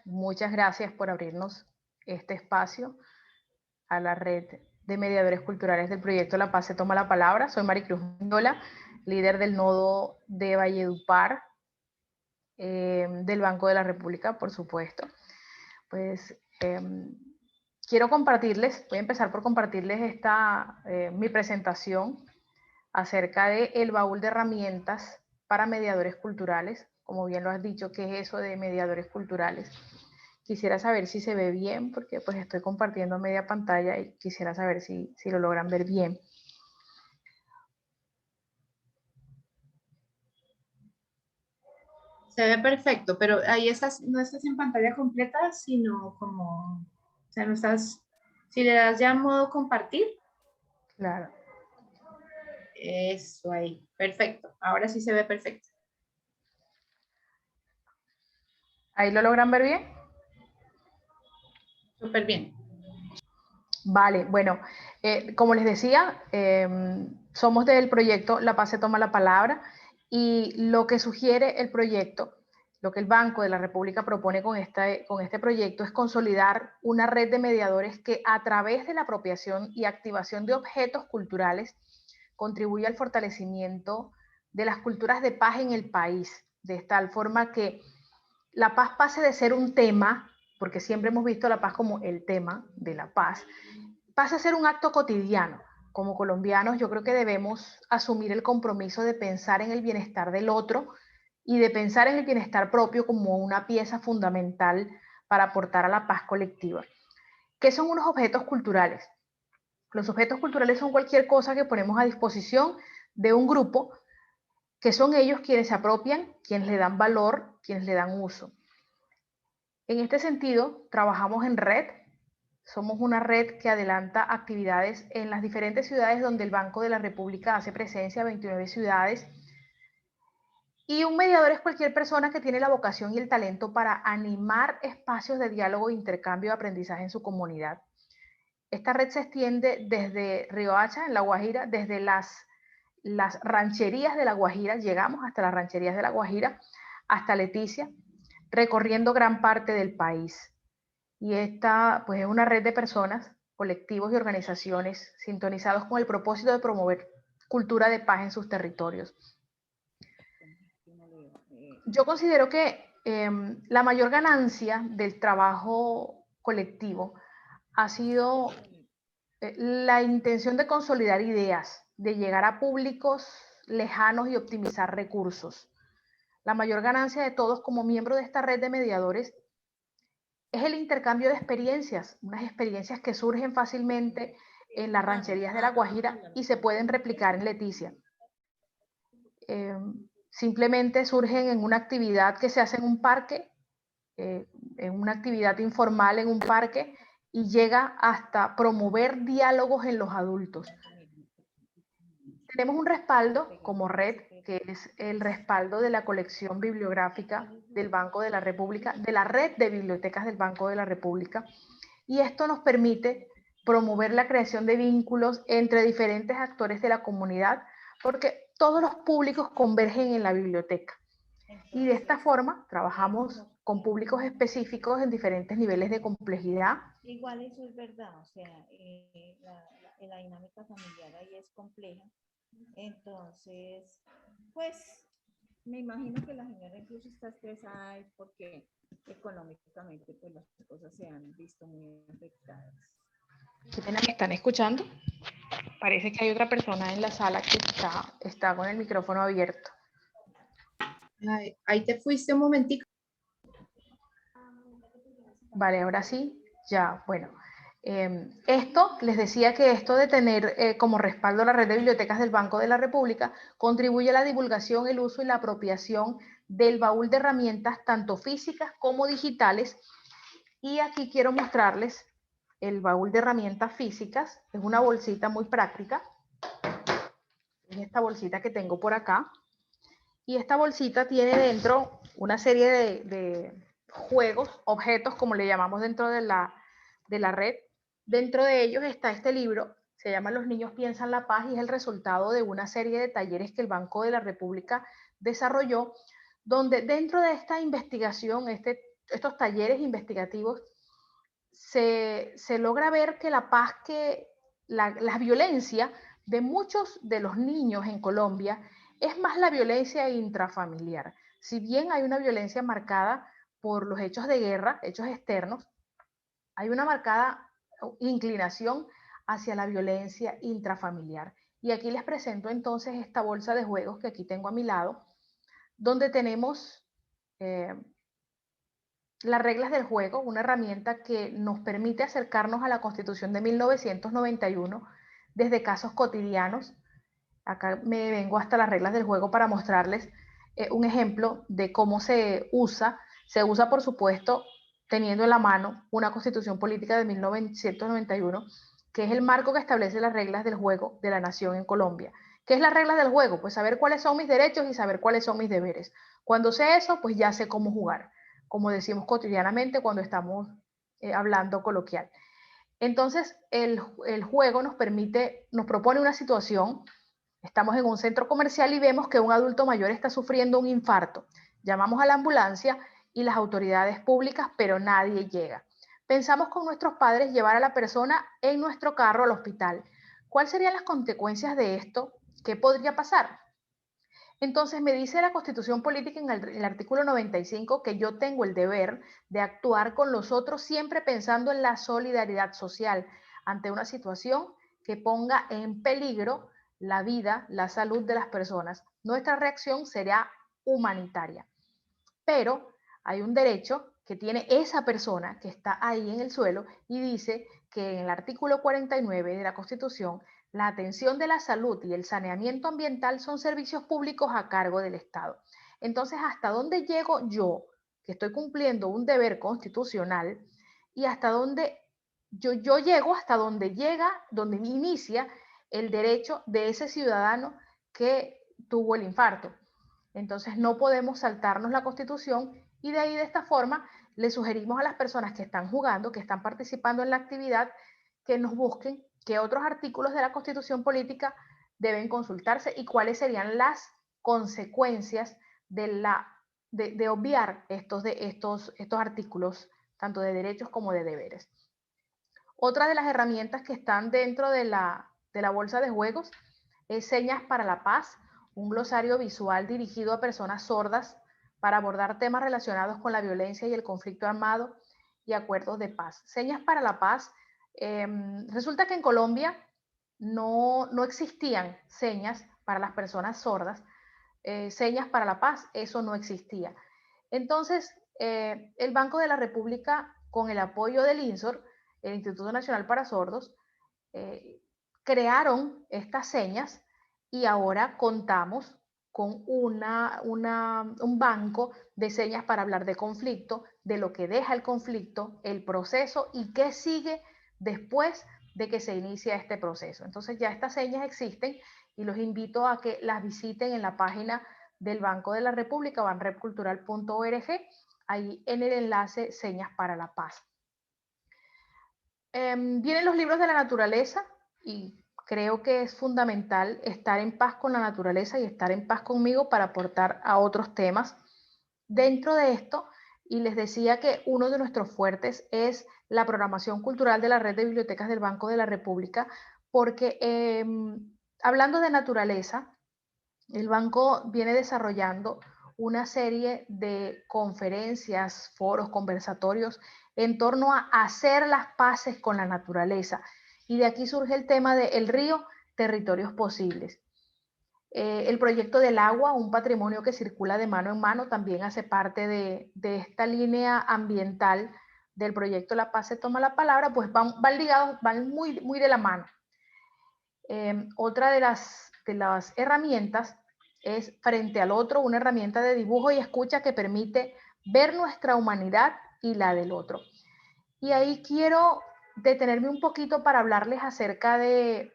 Muchas gracias por abrirnos este espacio a la red de mediadores culturales del proyecto La Paz se toma la palabra. Soy Maricruz Mendiola, líder del nodo de Valledupar, del Banco de la República, por supuesto. Pues quiero compartirles, voy a empezar por compartirles mi presentación acerca del baúl de herramientas para mediadores culturales. Como bien lo has dicho, ¿qué es eso de mediadores culturales? Quisiera saber si se ve bien, porque pues estoy compartiendo media pantalla y quisiera saber si lo logran ver bien. Se ve perfecto, pero ahí no estás en pantalla completa, sino como, o sea, no estás, si le das ya modo compartir. Claro. Eso ahí, perfecto. Ahora sí se ve perfecto. ¿Ahí lo logran ver bien? Súper bien. Vale, bueno, como les decía, somos del proyecto La Paz se toma la palabra y lo que sugiere el proyecto, lo que el Banco de la República propone con este proyecto es consolidar una red de mediadores que a través de la apropiación y activación de objetos culturales contribuye al fortalecimiento de las culturas de paz en el país, de tal forma que la paz pase de ser un tema, porque siempre hemos visto la paz como el tema de la paz, pasa a ser un acto cotidiano. Como colombianos, yo creo que debemos asumir el compromiso de pensar en el bienestar del otro y de pensar en el bienestar propio como una pieza fundamental para aportar a la paz colectiva. ¿Qué son unos objetos culturales? Los objetos culturales son cualquier cosa que ponemos a disposición de un grupo, que son ellos quienes se apropian, quienes le dan valor, quienes le dan uso. En este sentido, trabajamos en red. Somos una red que adelanta actividades en las diferentes ciudades donde el Banco de la República hace presencia, 29 ciudades. Y un mediador es cualquier persona que tiene la vocación y el talento para animar espacios de diálogo, intercambio y aprendizaje en su comunidad. Esta red se extiende desde Riohacha, en La Guajira, desde las rancherías de La Guajira, llegamos hasta las rancherías de La Guajira, hasta Leticia, recorriendo gran parte del país. Y esta pues, es una red de personas, colectivos y organizaciones sintonizados con el propósito de promover cultura de paz en sus territorios. Yo considero que la mayor ganancia del trabajo colectivo ha sido la intención de consolidar ideas, de llegar a públicos lejanos y optimizar recursos. La mayor ganancia de todos como miembros de esta red de mediadores es el intercambio de experiencias, unas experiencias que surgen fácilmente en las rancherías de La Guajira y se pueden replicar en Leticia. Simplemente surgen en una actividad que se hace en un parque, en una actividad informal en un parque, y llega hasta promover diálogos en los adultos. Tenemos un respaldo como red, que es el respaldo de la colección bibliográfica del Banco de la República, de la red de bibliotecas del Banco de la República, y esto nos permite promover la creación de vínculos entre diferentes actores de la comunidad, porque todos los públicos convergen en la biblioteca. Y de esta forma trabajamos con públicos específicos en diferentes niveles de complejidad. Igual eso es verdad, o sea, la dinámica familiar ahí es compleja. Entonces, pues, me imagino que la señora incluso está estresada porque económicamente pues las cosas se han visto muy afectadas. ¿Me están escuchando? Parece que hay otra persona en la sala que está con el micrófono abierto. Ahí te fuiste un momentico. Vale, ahora sí, ya, bueno. Esto, les decía que esto de tener como respaldo la red de bibliotecas del Banco de la República contribuye a la divulgación, el uso y la apropiación del baúl de herramientas tanto físicas como digitales. Y aquí quiero mostrarles el baúl de herramientas físicas. Es una bolsita muy práctica. Es esta bolsita que tengo por acá. Y esta bolsita tiene dentro una serie de juegos, objetos, como le llamamos dentro de la red. Dentro de ellos está este libro, se llama Los niños piensan la paz y es el resultado de una serie de talleres que el Banco de la República desarrolló, donde dentro de esta investigación, este estos talleres investigativos, se logra ver que la paz, que la violencia de muchos de los niños en Colombia es más la violencia intrafamiliar. Si bien hay una violencia marcada por los hechos de guerra, hechos externos, hay una marcada inclinación hacia la violencia intrafamiliar. Y aquí les presento entonces esta bolsa de juegos que aquí tengo a mi lado, donde tenemos las reglas del juego, una herramienta que nos permite acercarnos a la Constitución de 1991 desde casos cotidianos. Acá me vengo hasta las reglas del juego para mostrarles un ejemplo de cómo se usa. Se usa, por supuesto, teniendo en la mano una Constitución Política de 1991, que es el marco que establece las reglas del juego de la nación en Colombia. ¿Qué es las reglas del juego? Pues saber cuáles son mis derechos y saber cuáles son mis deberes. Cuando sé eso, pues ya sé cómo jugar, como decimos cotidianamente cuando estamos hablando coloquial. Entonces, el juego nos propone una situación. Estamos en un centro comercial y vemos que un adulto mayor está sufriendo un infarto. Llamamos a la ambulancia y las autoridades públicas, pero nadie llega. Pensamos con nuestros padres llevar a la persona en nuestro carro al hospital. ¿Cuáles serían las consecuencias de esto? ¿Qué podría pasar? Entonces me dice la Constitución Política en el artículo 95 que yo tengo el deber de actuar con los otros siempre pensando en la solidaridad social ante una situación que ponga en peligro la vida, la salud de las personas. Nuestra reacción será humanitaria. Pero hay un derecho que tiene esa persona que está ahí en el suelo y dice que en el artículo 49 de la Constitución la atención de la salud y el saneamiento ambiental son servicios públicos a cargo del Estado. Entonces, ¿hasta dónde llego yo, que estoy cumpliendo un deber constitucional, y hasta dónde yo llego, hasta donde llega, donde inicia el derecho de ese ciudadano que tuvo el infarto? Entonces no podemos saltarnos la Constitución y de ahí, de esta forma, le sugerimos a las personas que están jugando, que están participando en la actividad, que nos busquen qué otros artículos de la Constitución Política deben consultarse y cuáles serían las consecuencias de obviar estos artículos, tanto de derechos como de deberes. Otra de las herramientas que están dentro de la bolsa de juegos es Señas para la Paz, un glosario visual dirigido a personas sordas para abordar temas relacionados con la violencia y el conflicto armado y acuerdos de paz. Señas para la Paz, resulta que en Colombia no existían señas para las personas sordas, señas para la paz, eso no existía. Entonces, el Banco de la República, con el apoyo del INSOR, el Instituto Nacional para Sordos, crearon estas señas y ahora contamos con un banco de señas para hablar de conflicto, de lo que deja el conflicto, el proceso y qué sigue después de que se inicia este proceso. Entonces ya estas señas existen y los invito a que las visiten en la página del Banco de la República, banrepcultural.org, ahí en el enlace Señas para la Paz. Vienen los libros de la naturaleza y creo que es fundamental estar en paz con la naturaleza y estar en paz conmigo para aportar a otros temas. Dentro de esto, y les decía que uno de nuestros fuertes es la programación cultural de la red de bibliotecas del Banco de la República, porque hablando de naturaleza, el banco viene desarrollando una serie de conferencias, foros, conversatorios en torno a hacer las paces con la naturaleza. Y de aquí surge el tema de El Río, Territorios Posibles. El proyecto del agua, un patrimonio que circula de mano en mano, también hace parte de esta línea ambiental del proyecto La Paz se toma la palabra, pues van ligados, van muy de la mano. Otra de las herramientas es Frente al Otro, una herramienta de dibujo y escucha que permite ver nuestra humanidad y la del otro. Y ahí quiero detenerme un poquito para hablarles acerca de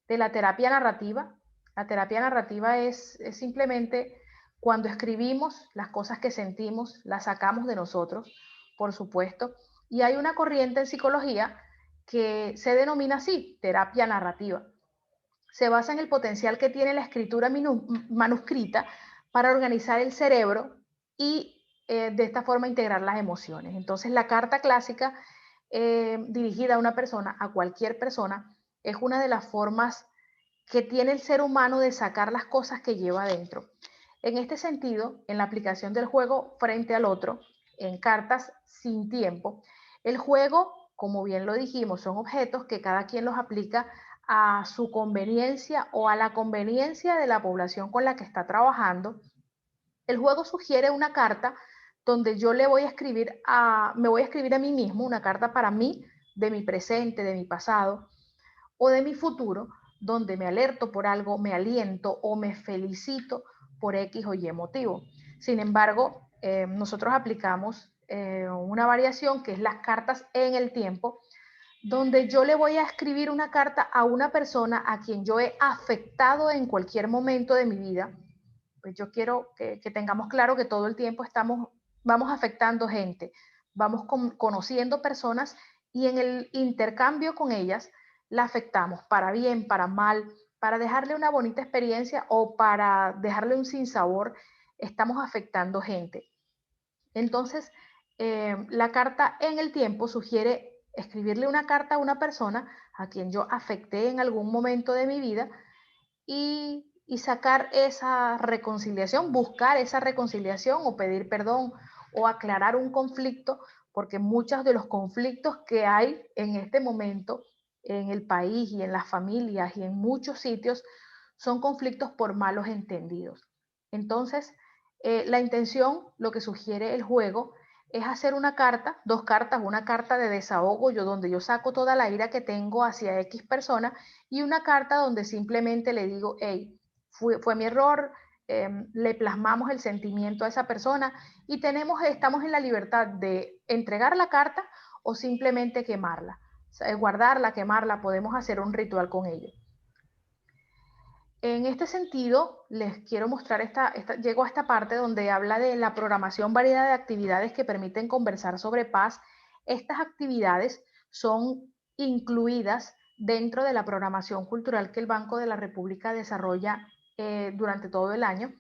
la terapia narrativa. La terapia narrativa es simplemente cuando escribimos las cosas que sentimos, las sacamos de nosotros, por supuesto, y hay una corriente en psicología que se denomina así, terapia narrativa. Se basa en el potencial que tiene la escritura manuscrita para organizar el cerebro y de esta forma integrar las emociones. Entonces la carta clásica dirigida a una persona, a cualquier persona, es una de las formas que tiene el ser humano de sacar las cosas que lleva adentro. En este sentido, en la aplicación del juego frente al otro, en cartas sin tiempo, el juego, como bien lo dijimos, son objetos que cada quien los aplica a su conveniencia o a la conveniencia de la población con la que está trabajando. El juego sugiere una carta donde yo me voy a escribir a mí mismo, una carta para mí, de mi presente, de mi pasado o de mi futuro, donde me alerto por algo, me aliento o me felicito por X o Y motivo. Sin embargo, nosotros aplicamos una variación que es las cartas en el tiempo, donde yo le voy a escribir una carta a una persona a quien yo he afectado en cualquier momento de mi vida. Pues yo quiero que tengamos claro que todo el tiempo vamos afectando gente, vamos conociendo personas y en el intercambio con ellas la afectamos para bien, para mal, para dejarle una bonita experiencia o para dejarle un sinsabor, estamos afectando gente. Entonces, la carta en el tiempo sugiere escribirle una carta a una persona a quien yo afecté en algún momento de mi vida y sacar esa reconciliación, buscar esa reconciliación o pedir perdón o aclarar un conflicto, porque muchos de los conflictos que hay en este momento en el país y en las familias y en muchos sitios son conflictos por malos entendidos. Entonces, la intención, lo que sugiere el juego, es hacer una carta, dos cartas, una carta de desahogo, donde yo saco toda la ira que tengo hacia X persona y una carta donde simplemente le digo, hey, fue mi error, le plasmamos el sentimiento a esa persona y estamos en la libertad de entregar la carta o simplemente quemarla. O sea, guardarla, quemarla, podemos hacer un ritual con ello. En este sentido, les quiero mostrar llego a esta parte donde habla de la programación variada de actividades que permiten conversar sobre paz. Estas actividades son incluidas dentro de la programación cultural que el Banco de la República desarrolla durante todo el año.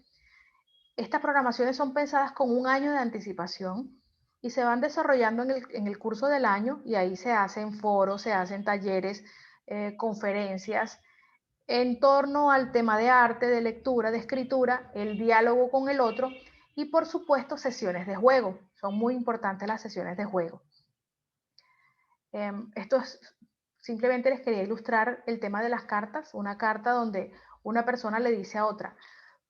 Estas programaciones son pensadas con un año de anticipación y se van desarrollando en el curso del año y ahí se hacen foros, se hacen talleres, conferencias, en torno al tema de arte, de lectura, de escritura, el diálogo con el otro y por supuesto sesiones de juego. Son muy importantes las sesiones de juego. Simplemente les quería ilustrar el tema de las cartas, una carta donde una persona le dice a otra,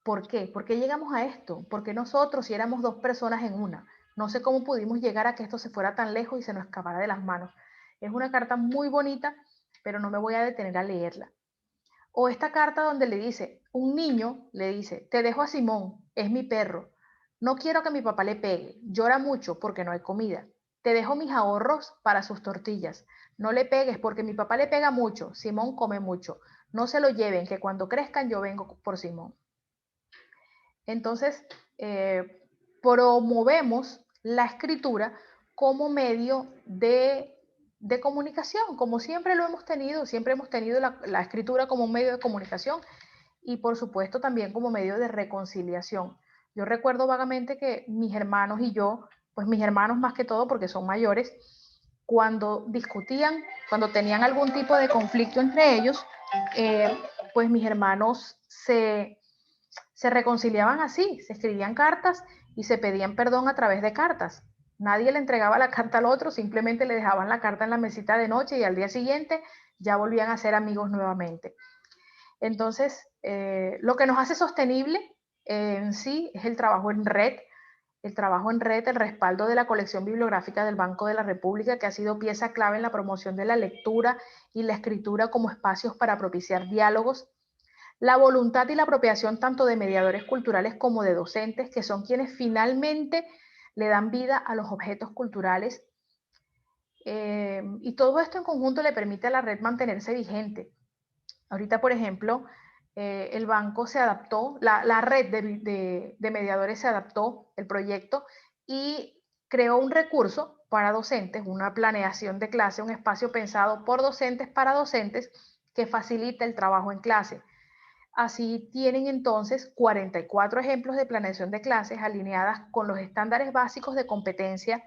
¿por qué? ¿Por qué llegamos a esto? ¿Por qué nosotros, si éramos dos personas en una? No sé cómo pudimos llegar a que esto se fuera tan lejos y se nos escapara de las manos. Es una carta muy bonita, pero no me voy a detener a leerla. O esta carta donde le dice, un niño le dice, te dejo a Simón, es mi perro. No quiero que mi papá le pegue, llora mucho porque no hay comida. Te dejo mis ahorros para sus tortillas. No le pegues porque mi papá le pega mucho, Simón come mucho. No se lo lleven, que cuando crezcan yo vengo por Simón. Entonces, promovemos la escritura como medio de comunicación, como siempre lo hemos tenido, siempre hemos tenido la escritura como un medio de comunicación y por supuesto también como medio de reconciliación. Yo recuerdo vagamente que mis hermanos y yo, pues mis hermanos más que todo porque son mayores, cuando discutían, cuando tenían algún tipo de conflicto entre ellos, pues mis hermanos se reconciliaban así, se escribían cartas y se pedían perdón a través de cartas. Nadie le entregaba la carta al otro, simplemente le dejaban la carta en la mesita de noche y al día siguiente ya volvían a ser amigos nuevamente. Entonces, lo que nos hace sostenible en sí es el trabajo en red, el respaldo de la colección bibliográfica del Banco de la República, que ha sido pieza clave en la promoción de la lectura y la escritura como espacios para propiciar diálogos, la voluntad y la apropiación tanto de mediadores culturales como de docentes, que son quienes finalmente le dan vida a los objetos culturales. Y todo esto en conjunto le permite a la red mantenerse vigente. Ahorita, por ejemplo, el banco se adaptó, la red de mediadores se adaptó, el proyecto, y creó un recurso para docentes, una planeación de clase, un espacio pensado por docentes para docentes que facilita el trabajo en clase. Así tienen entonces 44 ejemplos de planeación de clases alineadas con los estándares básicos de competencia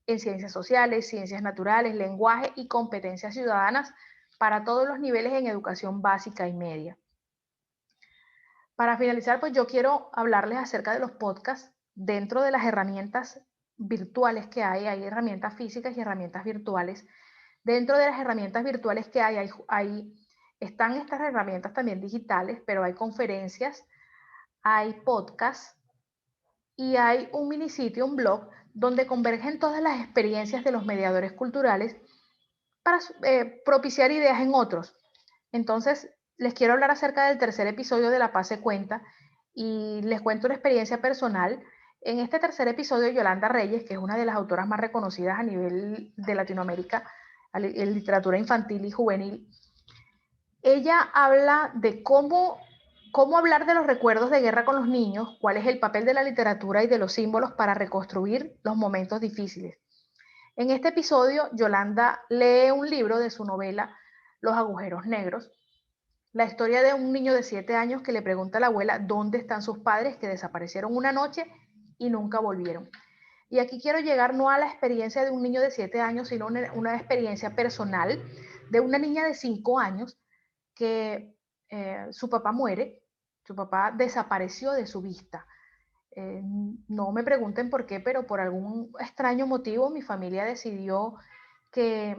en ciencias sociales, ciencias naturales, lenguaje y competencias ciudadanas para todos los niveles en educación básica y media. Para finalizar, pues yo quiero hablarles acerca de los podcasts dentro de las herramientas virtuales que hay herramientas físicas y herramientas virtuales. Dentro de las herramientas virtuales que están estas herramientas también digitales, pero hay conferencias, hay podcasts y hay un minisitio, un blog, donde convergen todas las experiencias de los mediadores culturales para propiciar ideas en otros. Entonces, les quiero hablar acerca del tercer episodio de La Paz se cuenta y les cuento una experiencia personal. En este tercer episodio, Yolanda Reyes, que es una de las autoras más reconocidas a nivel de Latinoamérica en literatura infantil y juvenil, ella habla de cómo hablar de los recuerdos de guerra con los niños, cuál es el papel de la literatura y de los símbolos para reconstruir los momentos difíciles. En este episodio, Yolanda lee un libro de su novela Los agujeros negros, la historia de un niño de 7 años que le pregunta a la abuela dónde están sus padres que desaparecieron una noche y nunca volvieron. Y aquí quiero llegar no a la experiencia de un niño de 7 años, sino una experiencia personal de una niña de 5 años que su papá muere, su papá desapareció de su vista. No me pregunten por qué, pero por algún extraño motivo mi familia decidió que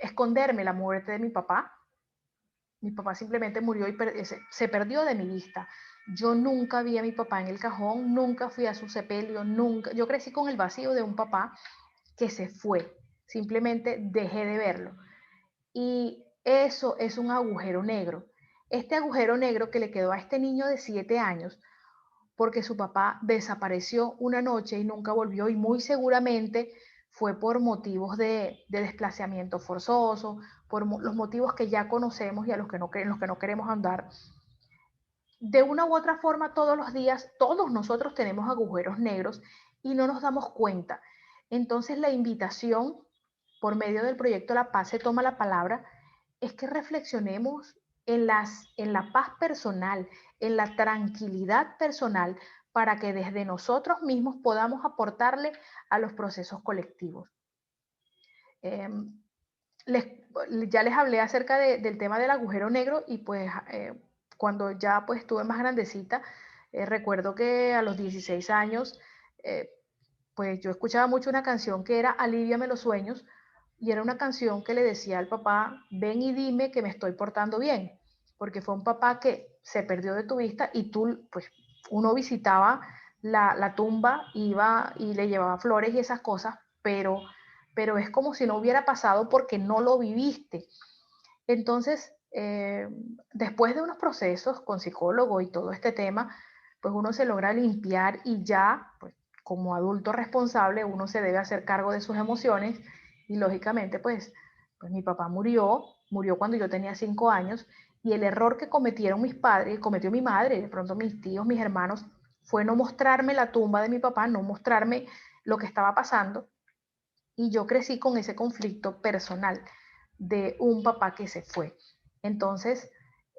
esconderme la muerte de mi papá. Mi papá simplemente murió y se perdió de mi vista. Yo nunca vi a mi papá en el cajón, nunca fui a su sepelio, nunca. Yo crecí con el vacío de un papá que se fue. Simplemente dejé de verlo. Y eso es un agujero negro. Este agujero negro que le quedó a este niño de 7 años porque su papá desapareció una noche y nunca volvió y muy seguramente fue por motivos de desplazamiento forzoso, por los motivos que ya conocemos y a los que no queremos andar. De una u otra forma, todos los días, todos nosotros tenemos agujeros negros y no nos damos cuenta. Entonces, la invitación por medio del proyecto La Paz se toma la palabra es que reflexionemos en la paz personal, en la tranquilidad personal, para que desde nosotros mismos podamos aportarle a los procesos colectivos. Eh, ya les hablé acerca del tema del agujero negro y pues cuando ya pues estuve más grandecita, recuerdo que a los 16 años, pues yo escuchaba mucho una canción que era Aliviame los sueños y era una canción que le decía al papá, ven y dime que me estoy portando bien, porque fue un papá que se perdió de tu vista y tú, pues uno visitaba la tumba, iba y le llevaba flores y esas cosas, pero es como si no hubiera pasado porque no lo viviste. Entonces, después de unos procesos con psicólogo y todo este tema, pues uno se logra limpiar y ya, pues como adulto responsable, uno se debe hacer cargo de sus emociones y lógicamente, pues mi papá murió cuando yo tenía 5 años y el error que cometieron mis padres, cometió mi madre, de pronto mis tíos, mis hermanos, fue no mostrarme la tumba de mi papá, no mostrarme lo que estaba pasando y yo crecí con ese conflicto personal de un papá que se fue. Entonces,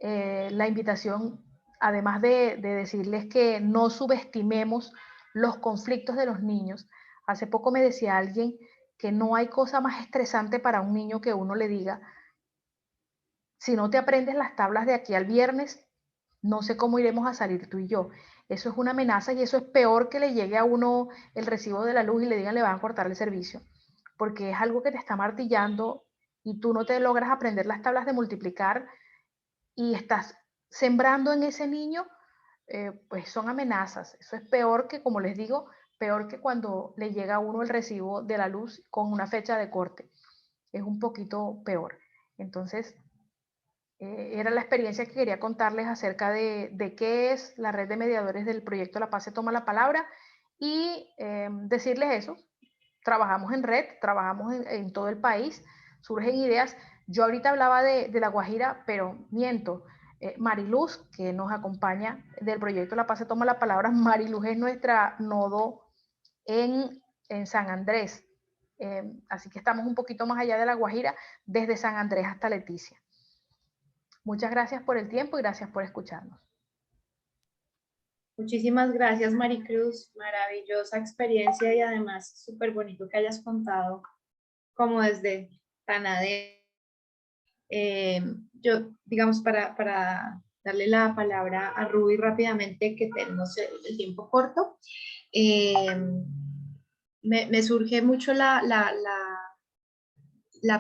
la invitación, además de decirles que no subestimemos los conflictos de los niños, hace poco me decía alguien que no hay cosa más estresante para un niño que uno le diga, si no te aprendes las tablas de aquí al viernes, no sé cómo iremos a salir tú y yo. Eso es una amenaza y eso es peor que le llegue a uno el recibo de la luz y le digan le van a cortar el servicio, porque es algo que te está martillando y tú no te logras aprender las tablas de multiplicar y estás sembrando en ese niño, pues son amenazas. Eso es peor que, como les digo, peor que cuando le llega a uno el recibo de la luz con una fecha de corte. Es un poquito peor. Entonces, era la experiencia que quería contarles acerca de qué es la red de mediadores del proyecto La Paz se toma la palabra y decirles eso. Trabajamos en red, trabajamos en todo el país, surgen ideas. Yo ahorita hablaba de La Guajira, pero miento. Mariluz, que nos acompaña del proyecto La Paz se toma la palabra, Mariluz es nuestra nodo en San Andrés. Así que estamos un poquito más allá de La Guajira, desde San Andrés hasta Leticia. Muchas gracias por el tiempo y gracias por escucharnos. Muchísimas gracias, Maricruz. Maravillosa experiencia y además súper bonito que hayas contado como desde tan adentro. Yo, digamos, para darle la palabra a Ruby rápidamente, que tenemos el tiempo corto, me surge mucho la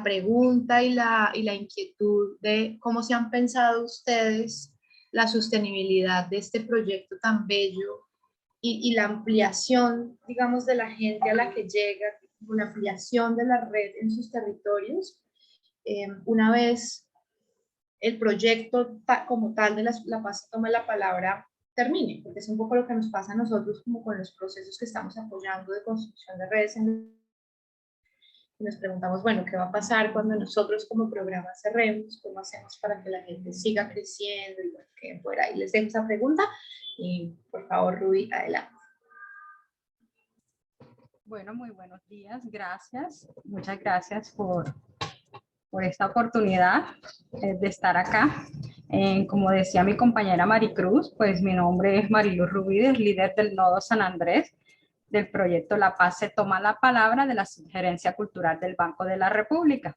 pregunta y la inquietud de cómo se han pensado ustedes la sostenibilidad de este proyecto tan bello y la ampliación, digamos, de la gente a la que llega, la ampliación de la red en sus territorios, una vez el proyecto como tal de La Paz Toma la Palabra termine, porque es un poco lo que nos pasa a nosotros como con los procesos que estamos apoyando de construcción de redes y nos preguntamos, bueno, ¿qué va a pasar cuando nosotros como programa cerremos? ¿Cómo hacemos para que la gente siga creciendo? Y bueno, que por ahí les dejo esa pregunta y por favor, Ruby, adelante. Bueno, muy buenos días, gracias. Muchas gracias por esta oportunidad de estar acá. Como decía mi compañera Maricruz, pues mi nombre es Mariluz Rubides, líder del Nodo San Andrés, del proyecto La Paz se toma la palabra de la Sugerencia Cultural del Banco de la República.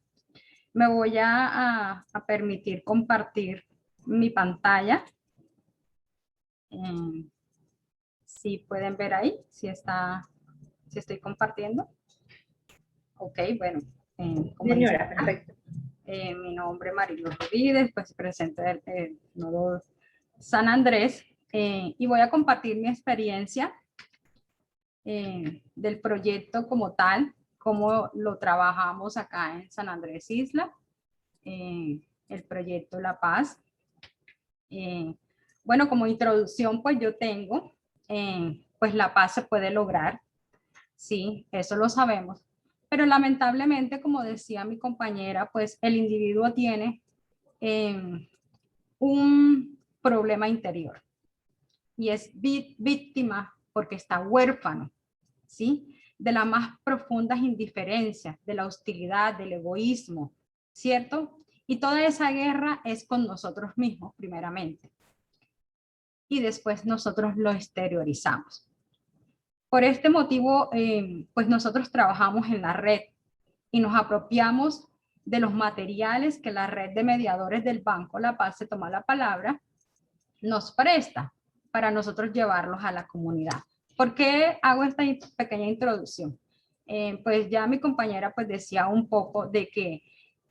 Me voy a permitir compartir mi pantalla. Si pueden ver ahí, si estoy compartiendo. Ok, bueno. Señora, perfecto. Mi nombre es Mariluz Rubides, pues presente del Nodo San Andrés, y voy a compartir mi experiencia del proyecto como tal, cómo lo trabajamos acá en San Andrés Isla, el proyecto La Paz. Bueno, como introducción, pues yo tengo, pues la paz se puede lograr, sí, eso lo sabemos, pero lamentablemente, como decía mi compañera, pues el individuo tiene un problema interior y es víctima porque está huérfano, ¿sí? De las más profundas indiferencias, de la hostilidad, del egoísmo, ¿cierto? Y toda esa guerra es con nosotros mismos, primeramente. Y después nosotros lo exteriorizamos. Por este motivo, pues nosotros trabajamos en la red y nos apropiamos de los materiales que la red de mediadores del Banco La Paz se toma la palabra, nos presta para nosotros llevarlos a la comunidad. ¿Por qué hago esta pequeña introducción? Pues ya mi compañera pues decía un poco de que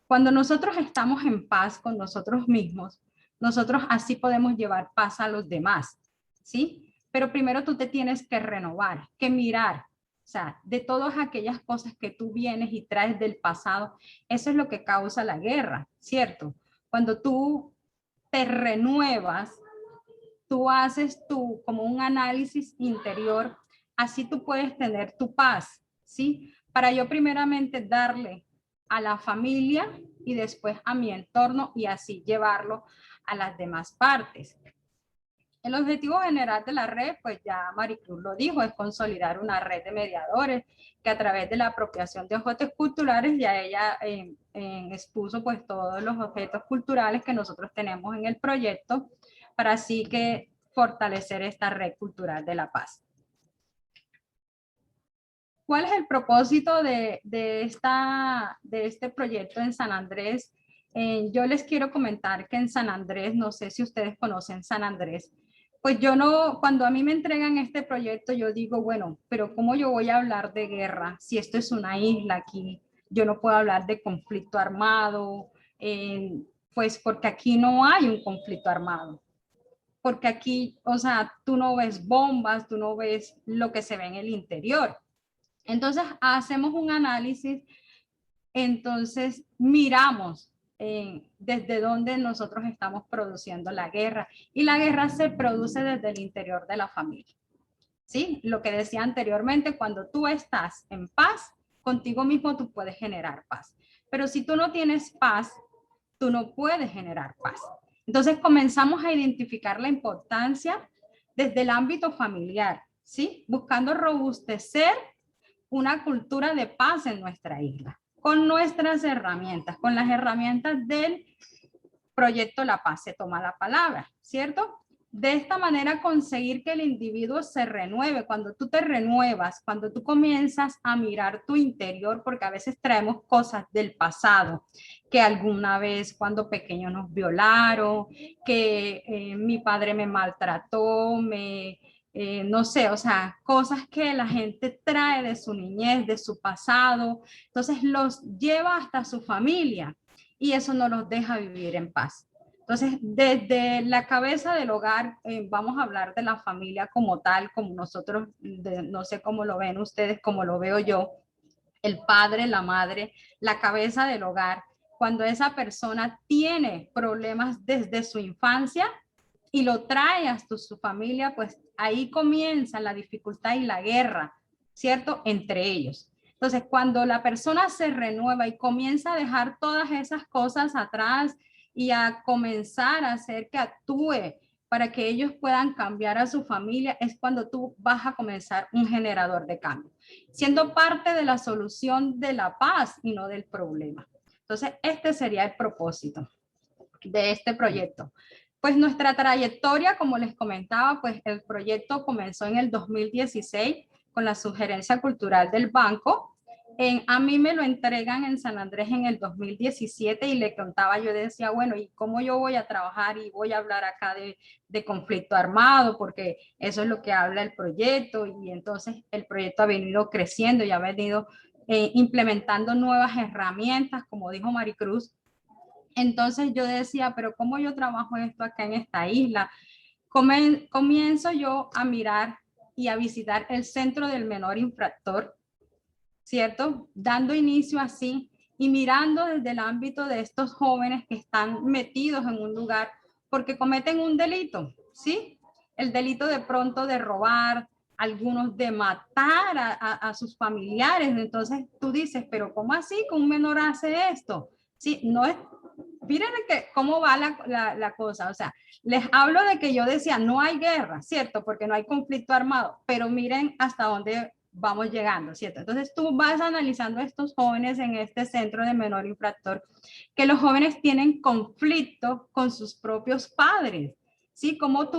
cuando nosotros estamos en paz con nosotros mismos, nosotros así podemos llevar paz a los demás, ¿sí? Pero primero tú te tienes que renovar, que mirar, o sea, de todas aquellas cosas que tú vienes y traes del pasado, eso es lo que causa la guerra, ¿cierto? Cuando tú te renuevas, tú haces como un análisis interior, así tú puedes tener tu paz, ¿sí? Para yo primeramente darle a la familia y después a mi entorno y así llevarlo a las demás partes. El objetivo general de la red, pues ya Maricruz lo dijo, es consolidar una red de mediadores que a través de la apropiación de objetos culturales, ya ella expuso pues todos los objetos culturales que nosotros tenemos en el proyecto, para así que fortalecer esta red cultural de la paz. ¿Cuál es el propósito de este proyecto en San Andrés? Yo les quiero comentar que en San Andrés, no sé si ustedes conocen San Andrés, pues yo no, cuando a mí me entregan este proyecto, yo digo, bueno, pero ¿cómo yo voy a hablar de guerra si esto es una isla aquí? Yo no puedo hablar de conflicto armado, pues porque aquí no hay un conflicto armado. Porque aquí, o sea, tú no ves bombas, tú no ves lo que se ve en el interior. Entonces, hacemos un análisis, entonces miramos desde dónde nosotros estamos produciendo la guerra. Y la guerra se produce desde el interior de la familia. ¿Sí? Lo que decía anteriormente, cuando tú estás en paz, contigo mismo tú puedes generar paz. Pero si tú no tienes paz, tú no puedes generar paz. Entonces comenzamos a identificar la importancia desde el ámbito familiar, ¿sí? Buscando robustecer una cultura de paz en nuestra isla, con nuestras herramientas, con las herramientas del proyecto La Paz se toma la palabra, ¿cierto? De esta manera conseguir que el individuo se renueve. Cuando tú te renuevas, cuando tú comienzas a mirar tu interior, porque a veces traemos cosas del pasado, que alguna vez cuando pequeño nos violaron, que mi padre me maltrató, no sé, o sea, cosas que la gente trae de su niñez, de su pasado, entonces los lleva hasta su familia y eso no los deja vivir en paz. Entonces, desde la cabeza del hogar, vamos a hablar de la familia como tal, como nosotros, no sé cómo lo ven ustedes, como lo veo yo, el padre, la madre, la cabeza del hogar. Cuando esa persona tiene problemas desde su infancia y lo trae hasta su familia, pues ahí comienza la dificultad y la guerra, ¿cierto? Entre ellos. Entonces, cuando la persona se renueva y comienza a dejar todas esas cosas atrás, y a comenzar a hacer que actúe para que ellos puedan cambiar a su familia, es cuando tú vas a comenzar un generador de cambio, siendo parte de la solución de la paz y no del problema. Entonces, este sería el propósito de este proyecto. Pues nuestra trayectoria, como les comentaba, pues el proyecto comenzó en el 2016 con la sugerencia cultural del banco. A mí me lo entregan en San Andrés en el 2017 y le contaba, yo decía, bueno, ¿y cómo yo voy a trabajar y voy a hablar acá de conflicto armado? Porque eso es lo que habla el proyecto y entonces el proyecto ha venido creciendo y ha venido implementando nuevas herramientas, como dijo Maricruz. Entonces yo decía, pero ¿cómo yo trabajo esto acá en esta isla? Comienzo yo a mirar y a visitar el centro del menor infractor, ¿cierto? Dando inicio así y mirando desde el ámbito de estos jóvenes que están metidos en un lugar porque cometen un delito, ¿sí? El delito de pronto de robar, algunos de matar a sus familiares. Entonces tú dices, pero ¿cómo así que un menor hace esto? Sí, no es, miren que, cómo va la cosa, o sea, les hablo de que yo decía, no hay guerra, ¿cierto? Porque no hay conflicto armado, pero miren hasta dónde vamos llegando, ¿cierto? Entonces tú vas analizando a estos jóvenes en este centro de menor infractor, que los jóvenes tienen conflicto con sus propios padres, ¿sí? Como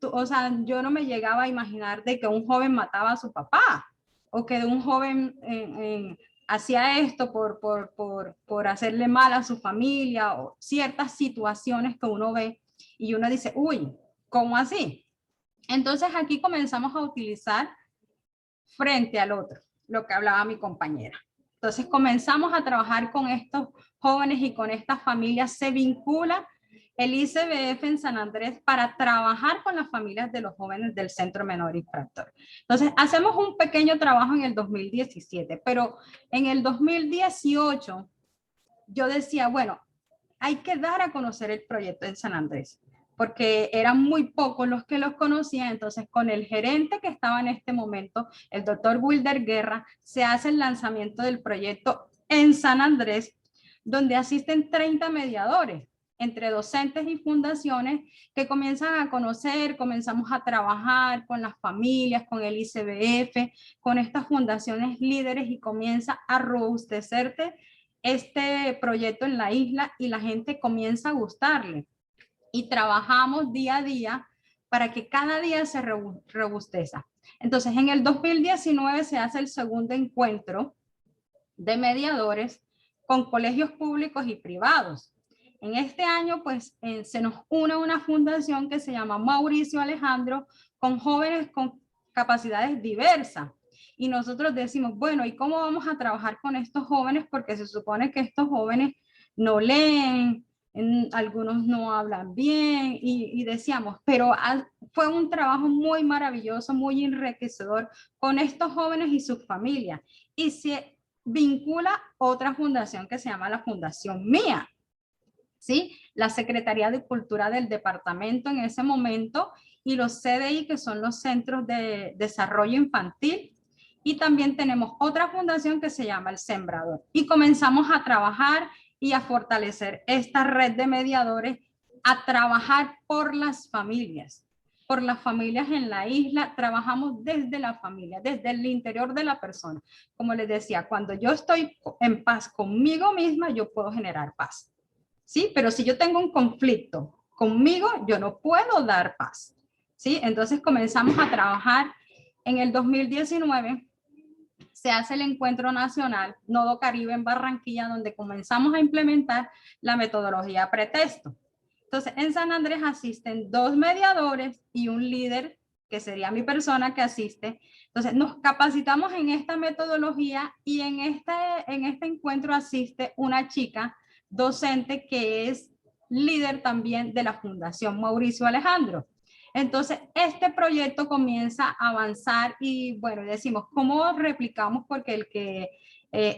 o sea, yo no me llegaba a imaginar de que un joven mataba a su papá, o que un joven hacía esto por hacerle mal a su familia, o ciertas situaciones que uno ve y uno dice, uy, ¿cómo así? Entonces aquí comenzamos a utilizar frente al otro, lo que hablaba mi compañera. Entonces comenzamos a trabajar con estos jóvenes y con estas familias. Se vincula el ICBF en San Andrés para trabajar con las familias de los jóvenes del Centro Menor Infractor. Entonces hacemos un pequeño trabajo en el 2017, pero en el 2018 yo decía, bueno, hay que dar a conocer el proyecto en San Andrés, porque eran muy pocos los que los conocían. Entonces, con el gerente que estaba en este momento, el doctor Wilder Guerra, se hace el lanzamiento del proyecto en San Andrés, donde asisten 30 mediadores entre docentes y fundaciones que comienzan a conocer, comenzamos a trabajar con las familias, con el ICBF, con estas fundaciones líderes y comienza a robustecerte este proyecto en la isla y la gente comienza a gustarle. Y trabajamos día a día para que cada día se robusteza. Entonces, en el 2019 se hace el segundo encuentro de mediadores con colegios públicos y privados. En este año, pues, se nos une una fundación que se llama Mauricio Alejandro, con jóvenes con capacidades diversas. Y nosotros decimos, bueno, ¿y cómo vamos a trabajar con estos jóvenes? Porque se supone que estos jóvenes no leen, algunos no hablan bien, y decíamos, pero fue un trabajo muy maravilloso, muy enriquecedor con estos jóvenes y sus familias. Y se vincula otra fundación que se llama la Fundación Mía, ¿sí? La Secretaría de Cultura del departamento en ese momento y los CDI, que son los Centros de Desarrollo Infantil. Y también tenemos otra fundación que se llama El Sembrador. Y comenzamos a trabajar y a fortalecer esta red de mediadores, a trabajar por las familias en la isla. Trabajamos desde la familia, desde el interior de la persona. Como les decía, cuando yo estoy en paz conmigo misma, yo puedo generar paz. ¿sí? Pero si yo tengo un conflicto conmigo, yo no puedo dar paz, ¿sí? Entonces comenzamos a trabajar. En el 2019 se hace el encuentro nacional Nodo Caribe en Barranquilla, donde comenzamos a implementar la metodología pretexto. Entonces, en San Andrés asisten 2 mediadores y un líder, que sería mi persona que asiste. Entonces, nos capacitamos en esta metodología y en este encuentro asiste una chica docente que es líder también de la Fundación Mauricio Alejandro. Entonces, este proyecto comienza a avanzar y, bueno, decimos, ¿cómo replicamos? Porque el que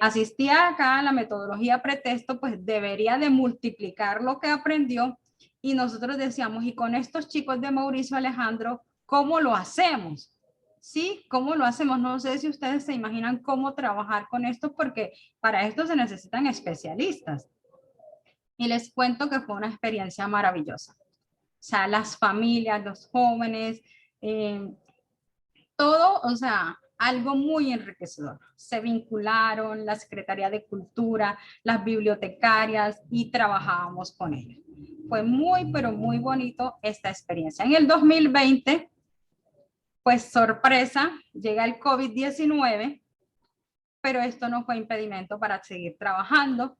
asistía acá a la metodología pretexto, pues debería de multiplicar lo que aprendió. Y nosotros decíamos, y con estos chicos de Mauricio Alejandro, ¿cómo lo hacemos? ¿Sí? ¿Cómo lo hacemos? No sé si ustedes se imaginan cómo trabajar con esto, porque para esto se necesitan especialistas. Y les cuento que fue una experiencia maravillosa. O sea, las familias, los jóvenes, todo, o sea, algo muy enriquecedor. Se vincularon la Secretaría de Cultura, las bibliotecarias y trabajábamos con ellos. Fue muy, pero muy bonito esta experiencia. En el 2020, pues sorpresa, llega el COVID-19, pero esto no fue impedimento para seguir trabajando.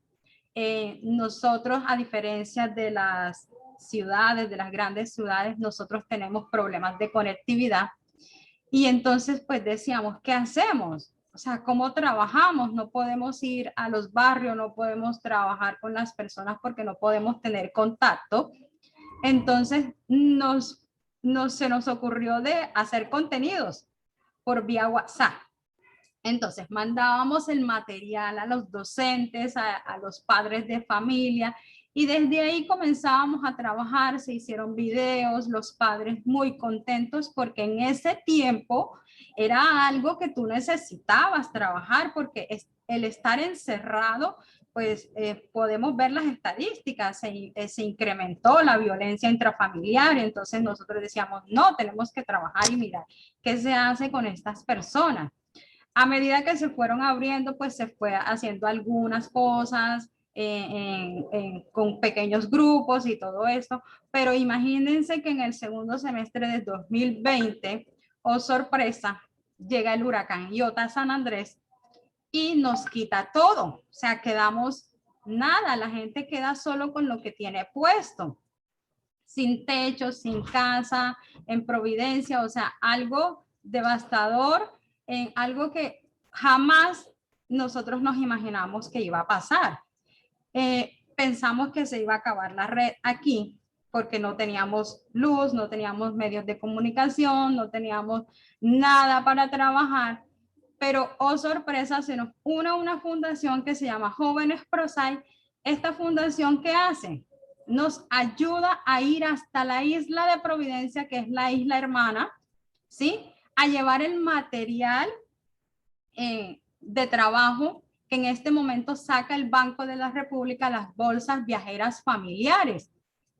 Nosotros, a diferencia de las ciudades, de las grandes ciudades, nosotros tenemos problemas de conectividad. Y entonces, pues decíamos, ¿qué hacemos? O sea, ¿cómo trabajamos? No podemos ir a los barrios, no podemos trabajar con las personas porque no podemos tener contacto. Entonces, se nos ocurrió de hacer contenidos por vía WhatsApp. Entonces, mandábamos el material a los docentes, a los padres de familia, y desde ahí comenzábamos a trabajar. Se hicieron videos, los padres muy contentos porque en ese tiempo era algo que tú necesitabas trabajar, porque el estar encerrado, pues podemos ver las estadísticas, se incrementó la violencia intrafamiliar. Entonces nosotros decíamos, no, tenemos que trabajar y mirar qué se hace con estas personas. A medida que se fueron abriendo, pues se fue haciendo algunas cosas con pequeños grupos y todo esto, pero imagínense que en el segundo semestre de 2020, oh sorpresa, llega el huracán Iota a San Andrés y nos quita todo. O sea, quedamos nada, la gente queda solo con lo que tiene puesto, sin techo, sin casa, en Providencia, o sea, algo devastador, en algo que jamás nosotros nos imaginamos que iba a pasar. Pensamos que se iba a acabar la red aquí porque no teníamos luz, no teníamos medios de comunicación, no teníamos nada para trabajar, pero oh sorpresa, se nos une una fundación que se llama Jóvenes ProSai. Esta fundación, ¿qué hace? Nos ayuda a ir hasta la isla de Providencia, que es la isla hermana, ¿sí? A llevar el material de trabajo que en este momento saca el Banco de la República, las bolsas viajeras familiares,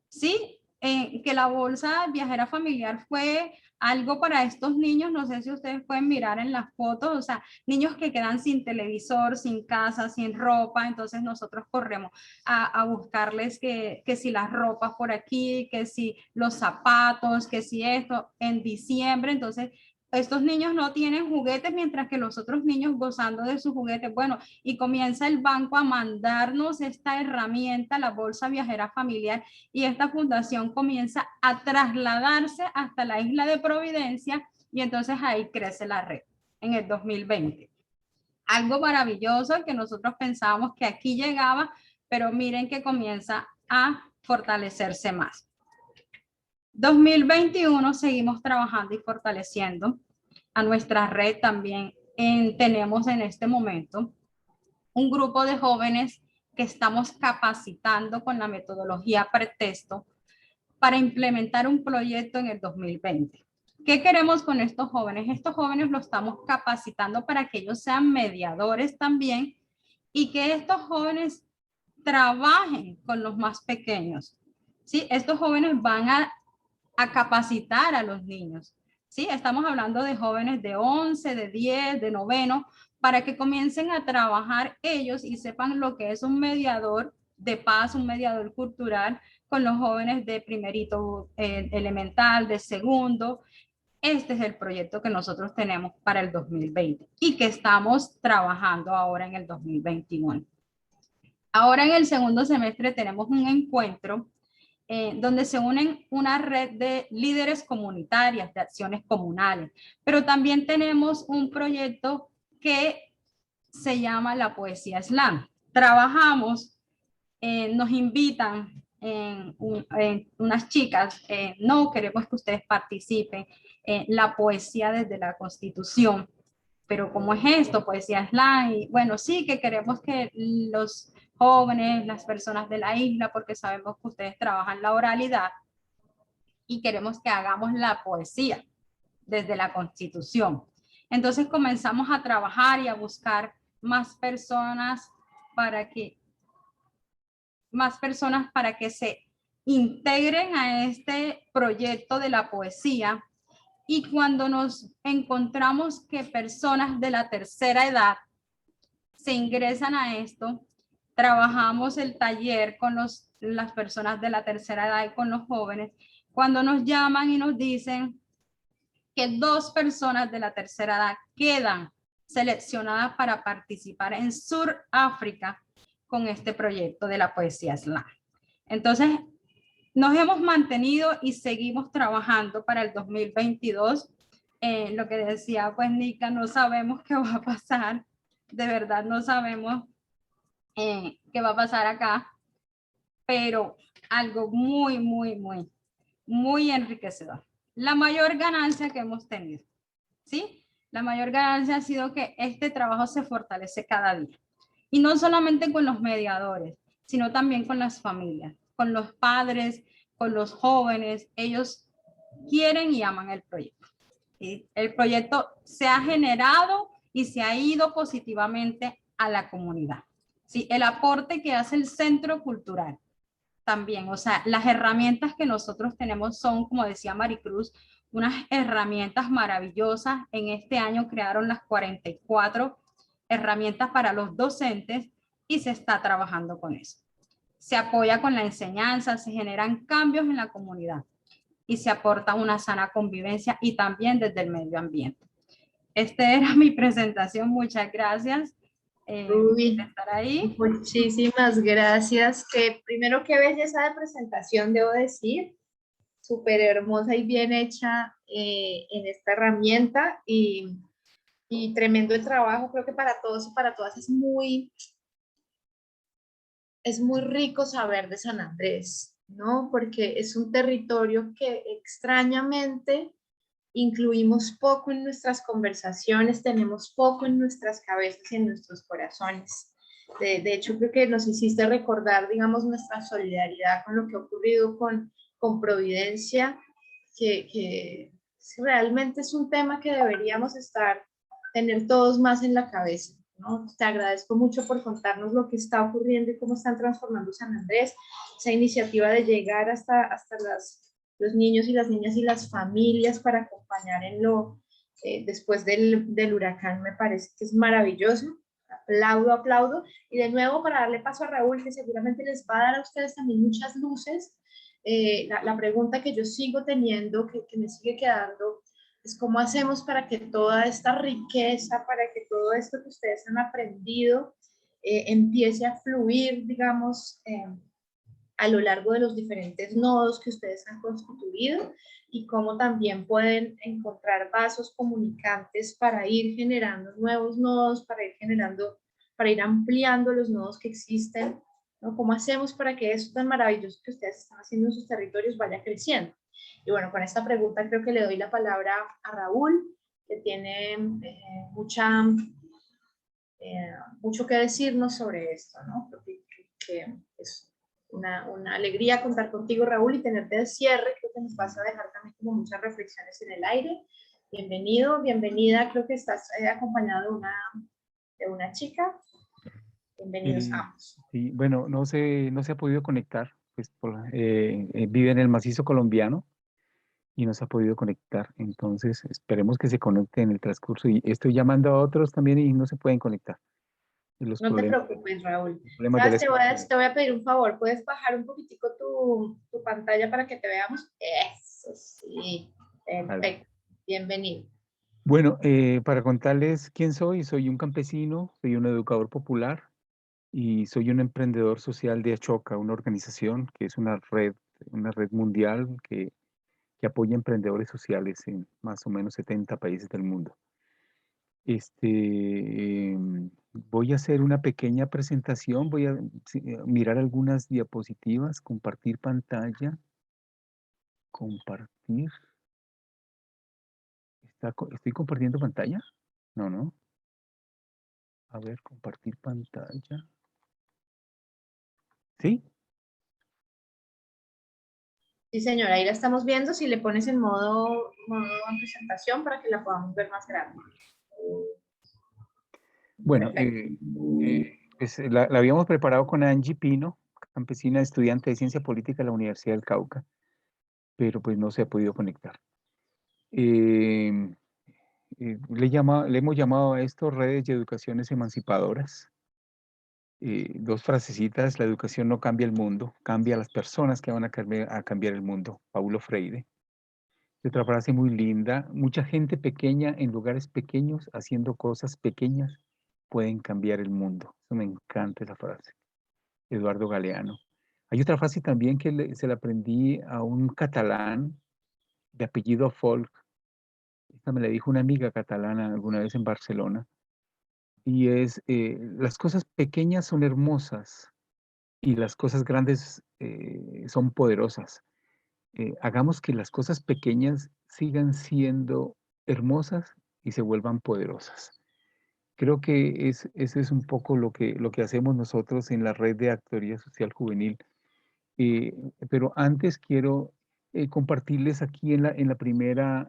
¿sí? Que la bolsa viajera familiar fue algo para estos niños, no sé si ustedes pueden mirar en las fotos, o sea, niños que quedan sin televisor, sin casa, sin ropa. Entonces nosotros corremos a buscarles que si las ropas por aquí, que si los zapatos, que si esto, en diciembre. Entonces estos niños no tienen juguetes, mientras que los otros niños gozando de sus juguetes. Bueno, y comienza el banco a mandarnos esta herramienta, la bolsa viajera familiar, y esta fundación comienza a trasladarse hasta la isla de Providencia, y entonces ahí crece la red en el 2020. Algo maravilloso que nosotros pensábamos que aquí llegaba, pero miren que comienza a fortalecerse más. 2021 seguimos trabajando y fortaleciendo a nuestra red también. Tenemos en este momento un grupo de jóvenes que estamos capacitando con la metodología pretexto para implementar un proyecto en el 2020. ¿Qué queremos con estos jóvenes? Estos jóvenes los estamos capacitando para que ellos sean mediadores también y que estos jóvenes trabajen con los más pequeños. ¿Sí? Estos jóvenes van a capacitar a los niños. ¿Sí? Estamos hablando de jóvenes de 11, de 10, de noveno, para que comiencen a trabajar ellos y sepan lo que es un mediador de paz, un mediador cultural con los jóvenes de primerito elemental, de segundo. Este es el proyecto que nosotros tenemos para el 2020 y que estamos trabajando ahora en el 2021. Ahora en el segundo semestre tenemos un encuentro donde se unen una red de líderes comunitarias, de acciones comunales, pero también tenemos un proyecto que se llama la poesía slam. Trabajamos, nos invitan unas chicas, no queremos que ustedes participen en la poesía desde la Constitución, pero ¿cómo es esto? Poesía slam, y bueno, sí que queremos que los jóvenes, las personas de la isla, porque sabemos que ustedes trabajan la oralidad y queremos que hagamos la poesía desde la Constitución. Entonces comenzamos a trabajar y a buscar más personas para que se integren a este proyecto de la poesía. Y cuando nos encontramos que personas de la tercera edad se ingresan a esto, trabajamos el taller con las personas de la tercera edad y con los jóvenes, cuando nos llaman y nos dicen que 2 personas de la tercera edad quedan seleccionadas para participar en Suráfrica con este proyecto de la poesía slam. Entonces, nos hemos mantenido y seguimos trabajando para el 2022. Lo que decía pues Nica, no sabemos qué va a pasar, de verdad no sabemos qué va a pasar acá, pero algo muy, muy, muy, muy enriquecedor. La mayor ganancia que hemos tenido, ¿sí? La mayor ganancia ha sido que este trabajo se fortalece cada día. Y no solamente con los mediadores, sino también con las familias, con los padres, con los jóvenes. Ellos quieren y aman el proyecto. ¿Sí? El proyecto se ha generado y se ha ido positivamente a la comunidad. ¿Sí? El aporte que hace el Centro Cultural también, o sea, las herramientas que nosotros tenemos son, como decía Maricruz, unas herramientas maravillosas. En este año crearon las 44 herramientas para los docentes y se está trabajando con eso. Se apoya con la enseñanza, se generan cambios en la comunidad y se aporta una sana convivencia y también desde el medio ambiente. Esta era mi presentación, muchas gracias por estar ahí. Muchísimas gracias. Primero, qué belleza de presentación, debo decir. Súper hermosa y bien hecha en esta herramienta y tremendo el trabajo. Creo que para todos y para todas es muy rico saber de San Andrés, ¿no? Porque es un territorio que extrañamente incluimos poco en nuestras conversaciones, tenemos poco en nuestras cabezas y en nuestros corazones. De hecho, creo que nos hiciste recordar, digamos, nuestra solidaridad con lo que ha ocurrido con Providencia, que realmente es un tema que deberíamos tener todos más en la cabeza, ¿no? Te agradezco mucho por contarnos lo que está ocurriendo y cómo están transformando San Andrés, esa iniciativa de llegar hasta los niños y las niñas y las familias para acompañar después del huracán, me parece que es maravilloso. Aplaudo. Y de nuevo, para darle paso a Raúl, que seguramente les va a dar a ustedes también muchas luces, la pregunta que yo sigo teniendo, que me sigue quedando, es cómo hacemos para que toda esta riqueza, para que todo esto que ustedes han aprendido empiece a fluir, digamos, a lo largo de los diferentes nodos que ustedes han constituido y cómo también pueden encontrar vasos comunicantes para ir generando nuevos nodos, para ir ampliando los nodos que existen, ¿no? ¿Cómo hacemos para que eso tan maravilloso que ustedes están haciendo en sus territorios vaya creciendo? Y bueno, con esta pregunta creo que le doy la palabra a Raúl, que tiene mucho que decirnos sobre esto, ¿no? Creo que es una alegría contar contigo, Raúl, y tenerte de cierre. Creo que nos vas a dejar también como muchas reflexiones en el aire. Bienvenido, bienvenida. Creo que estás acompañado de una chica. Bienvenidos ambos. Sí, bueno, no se ha podido conectar, pues vive en el macizo colombiano y no se ha podido conectar. Entonces, esperemos que se conecte en el transcurso. Y estoy llamando a otros también y no se pueden conectar. los No te problemas, preocupes, Raúl. problemas de la ¿Sabes? escuela. Te voy a pedir un favor. ¿Puedes bajar un poquitico tu pantalla para que te veamos? Eso sí. Vale. Perfecto. Bienvenido. Bueno, para contarles quién soy, soy un campesino, soy un educador popular y soy un emprendedor social de Achoca, una organización que es una red mundial que apoya emprendedores sociales en más o menos 70 países del mundo. Voy a hacer una pequeña presentación, voy a mirar algunas diapositivas, compartir pantalla, compartir. ¿Estoy compartiendo pantalla? No, no. A ver, compartir pantalla. ¿Sí? Sí, señora, ahí la estamos viendo. Si le pones en modo en presentación para que la podamos ver más grande. Bueno, Perfecto. pues la habíamos preparado con Angie Pino, campesina estudiante de Ciencia Política de la Universidad del Cauca, pero pues no se ha podido conectar. Eh, le hemos llamado a esto redes de educaciones emancipadoras. Dos frasecitas: la educación no cambia el mundo, cambia a las personas que van a cambiar el mundo. Paulo Freire. Y otra frase muy linda: mucha gente pequeña en lugares pequeños, haciendo cosas pequeñas, pueden cambiar el mundo. Eso me encanta esa frase. Eduardo Galeano. Hay otra frase también que se la aprendí a un catalán de apellido Folk. Esta me la dijo una amiga catalana alguna vez en Barcelona. Y es, las cosas pequeñas son hermosas y las cosas grandes son poderosas. Hagamos que las cosas pequeñas sigan siendo hermosas y se vuelvan poderosas. Creo que eso es un poco lo que hacemos nosotros en la red de Actoría Social Juvenil. Pero antes quiero compartirles aquí en la primera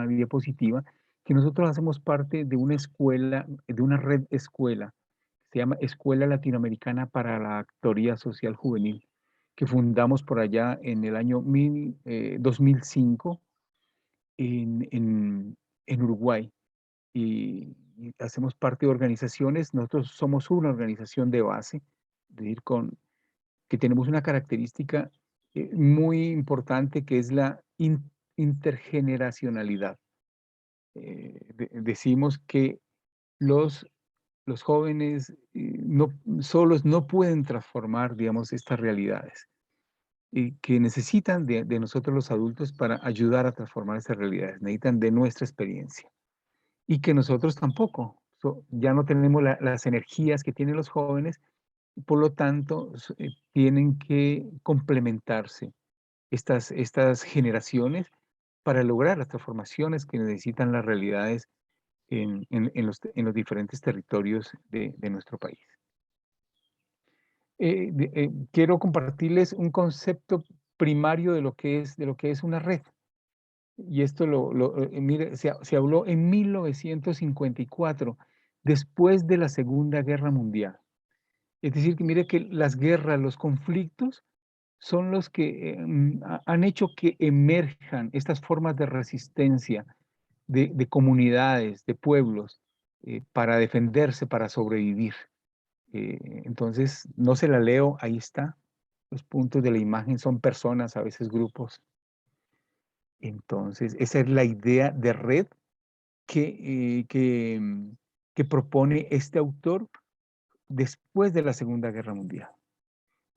diapositiva que nosotros hacemos parte de una escuela, de una red escuela, se llama Escuela Latinoamericana para la Actoría Social Juvenil, que fundamos por allá en el año 2005 en Uruguay. Y hacemos parte de organizaciones. Nosotros somos una organización de base, es decir, que tenemos una característica muy importante, que es la intergeneracionalidad. Decimos que los jóvenes solos no pueden transformar, digamos, estas realidades, y que necesitan de nosotros los adultos para ayudar a transformar estas realidades, necesitan de nuestra experiencia. Y que nosotros tampoco, ya no tenemos las energías que tienen los jóvenes, por lo tanto, tienen que complementarse estas generaciones para lograr las transformaciones que necesitan las realidades en los diferentes territorios de nuestro país. Quiero compartirles un concepto primario de lo que es una red. Y esto mire, se habló en 1954, después de la Segunda Guerra Mundial. Es decir, que mire que las guerras, los conflictos, son los que han hecho que emerjan estas formas de resistencia de comunidades, de pueblos, para defenderse, para sobrevivir. Entonces, no se la leo, ahí está. Los puntos de la imagen son personas, a veces grupos. Entonces, esa es la idea de red que propone este autor después de la Segunda Guerra Mundial.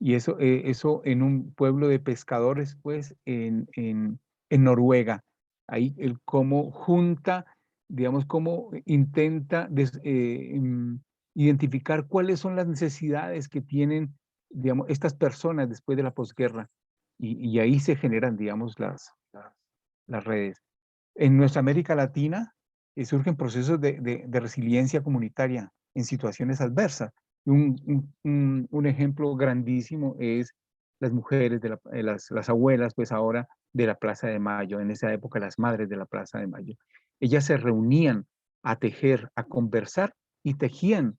Y eso en un pueblo de pescadores, pues, en Noruega. Ahí el cómo junta, digamos, cómo intenta identificar cuáles son las necesidades que tienen, digamos, estas personas después de la posguerra. Y ahí se generan, digamos, las redes. En nuestra América Latina surgen procesos de resiliencia comunitaria en situaciones adversas. Un ejemplo grandísimo es las mujeres, las abuelas, pues ahora de la Plaza de Mayo, en esa época las madres de la Plaza de Mayo. Ellas se reunían a tejer, a conversar y tejían,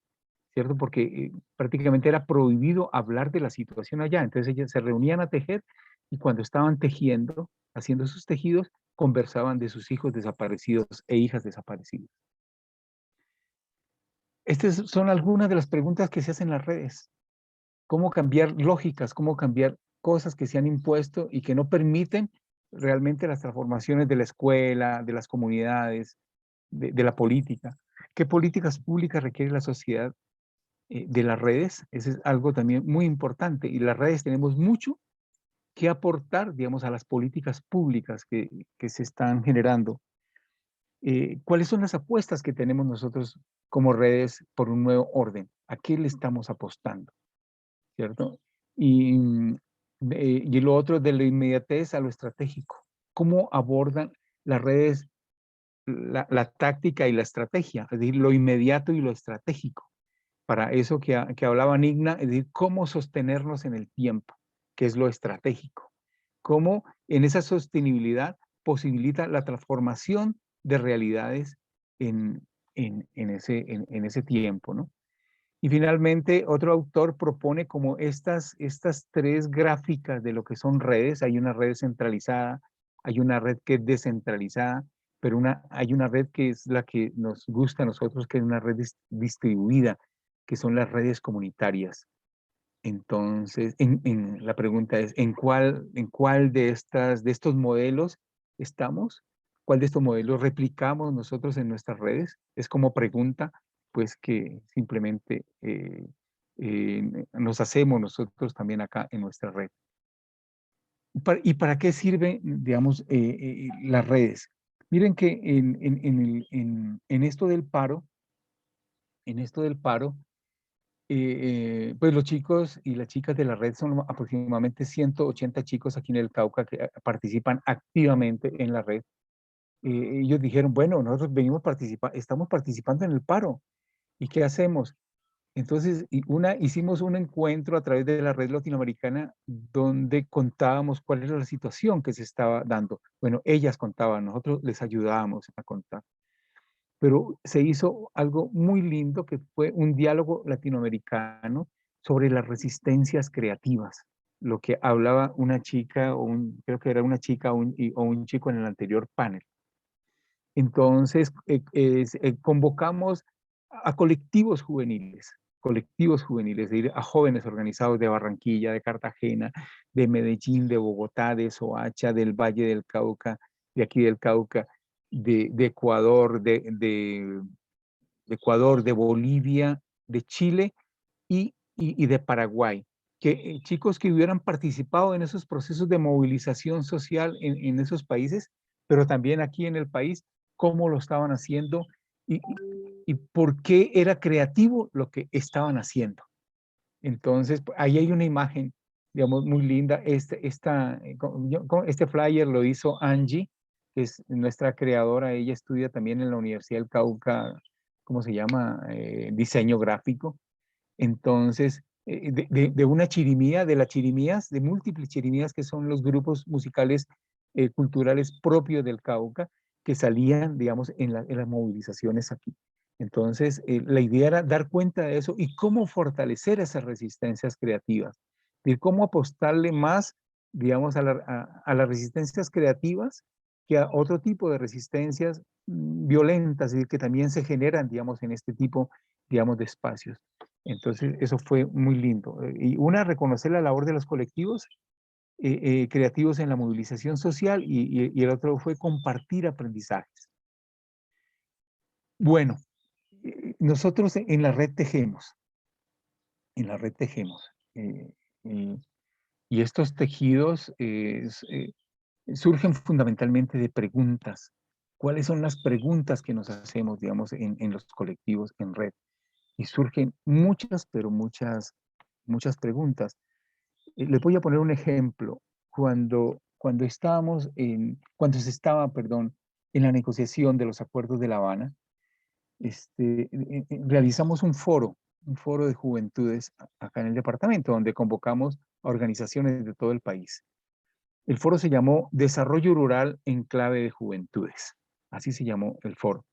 ¿cierto? Porque prácticamente era prohibido hablar de la situación allá. Entonces ellas se reunían a tejer y cuando estaban tejiendo, haciendo sus tejidos, conversaban de sus hijos desaparecidos e hijas desaparecidas. Estas son algunas de las preguntas que se hacen en las redes. Cómo cambiar lógicas, cómo cambiar cosas que se han impuesto y que no permiten realmente las transformaciones de la escuela, de las comunidades, de la política. ¿Qué políticas públicas requiere la sociedad de las redes? Eso es algo también muy importante. Y las redes tenemos mucho que aportar, digamos, a las políticas públicas que se están generando. ¿Cuáles son las apuestas que tenemos nosotros como redes por un nuevo orden? ¿A qué le estamos apostando? ¿Cierto? Y lo otro de la inmediatez a lo estratégico. ¿Cómo abordan las redes la táctica y la estrategia? Es decir, lo inmediato y lo estratégico. Para eso que hablaba Nigna, es decir, cómo sostenernos en el tiempo, que es lo estratégico. Cómo en esa sostenibilidad posibilita la transformación de realidades en ese tiempo, ¿no? Y finalmente, otro autor propone como estas tres gráficas de lo que son redes. Hay una red centralizada, hay una red que es descentralizada, pero hay una red que es la que nos gusta a nosotros, que es una red distribuida, que son las redes comunitarias. Entonces, la pregunta es, ¿en cuál de estos modelos estamos? ¿Cuál de estos modelos replicamos nosotros en nuestras redes? Es como pregunta, pues, que simplemente nos hacemos nosotros también acá en nuestra red. ¿Y para qué sirven, digamos, las redes? Miren que en esto del paro, pues los chicos y las chicas de la red son aproximadamente 180 chicos aquí en el Cauca que participan activamente en la red. Ellos dijeron, bueno, nosotros estamos participando en el paro. ¿Y qué hacemos? Entonces, hicimos un encuentro a través de la red latinoamericana donde contábamos cuál era la situación que se estaba dando. Bueno, ellas contaban, nosotros les ayudábamos a contar. Pero se hizo algo muy lindo que fue un diálogo latinoamericano sobre las resistencias creativas. Lo que hablaba una chica, creo que era una chica o un chico en el anterior panel. Entonces, convocamos a colectivos juveniles, es decir, a jóvenes organizados de Barranquilla, de Cartagena, de Medellín, de Bogotá, de Soacha, del Valle del Cauca, de aquí del Cauca, de Ecuador, de Ecuador, de Bolivia, de Chile y de Paraguay. Chicos que hubieran participado en esos procesos de movilización social en esos países, pero también aquí en el país, cómo lo estaban haciendo y por qué era creativo lo que estaban haciendo. Entonces, ahí hay una imagen, digamos, muy linda. Este flyer lo hizo Angie, que es nuestra creadora. Ella estudia también en la Universidad del Cauca, ¿cómo se llama? Diseño gráfico. Entonces, de una chirimía, de las chirimías, de múltiples chirimías que son los grupos musicales culturales propios del Cauca, que salían, digamos, en las movilizaciones aquí. Entonces, la idea era dar cuenta de eso y cómo fortalecer esas resistencias creativas, y cómo apostarle más, digamos, a las resistencias creativas que a otro tipo de resistencias violentas, y que también se generan, digamos, en este tipo, digamos, de espacios. Entonces, eso fue muy lindo. Y reconocer la labor de los colectivos creativos en la movilización social y el otro fue compartir aprendizajes. Bueno, nosotros en la red tejemos, y estos tejidos surgen fundamentalmente de preguntas. ¿Cuáles son las preguntas que nos hacemos, digamos, en los colectivos en red? Y surgen muchas, pero muchas preguntas. Les voy a poner un ejemplo. Cuando se estaba, perdón, en la negociación de los acuerdos de La Habana, realizamos un foro de juventudes acá en el departamento, donde convocamos a organizaciones de todo el país. El foro se llamó Desarrollo Rural en Clave de Juventudes. Así se llamó el foro.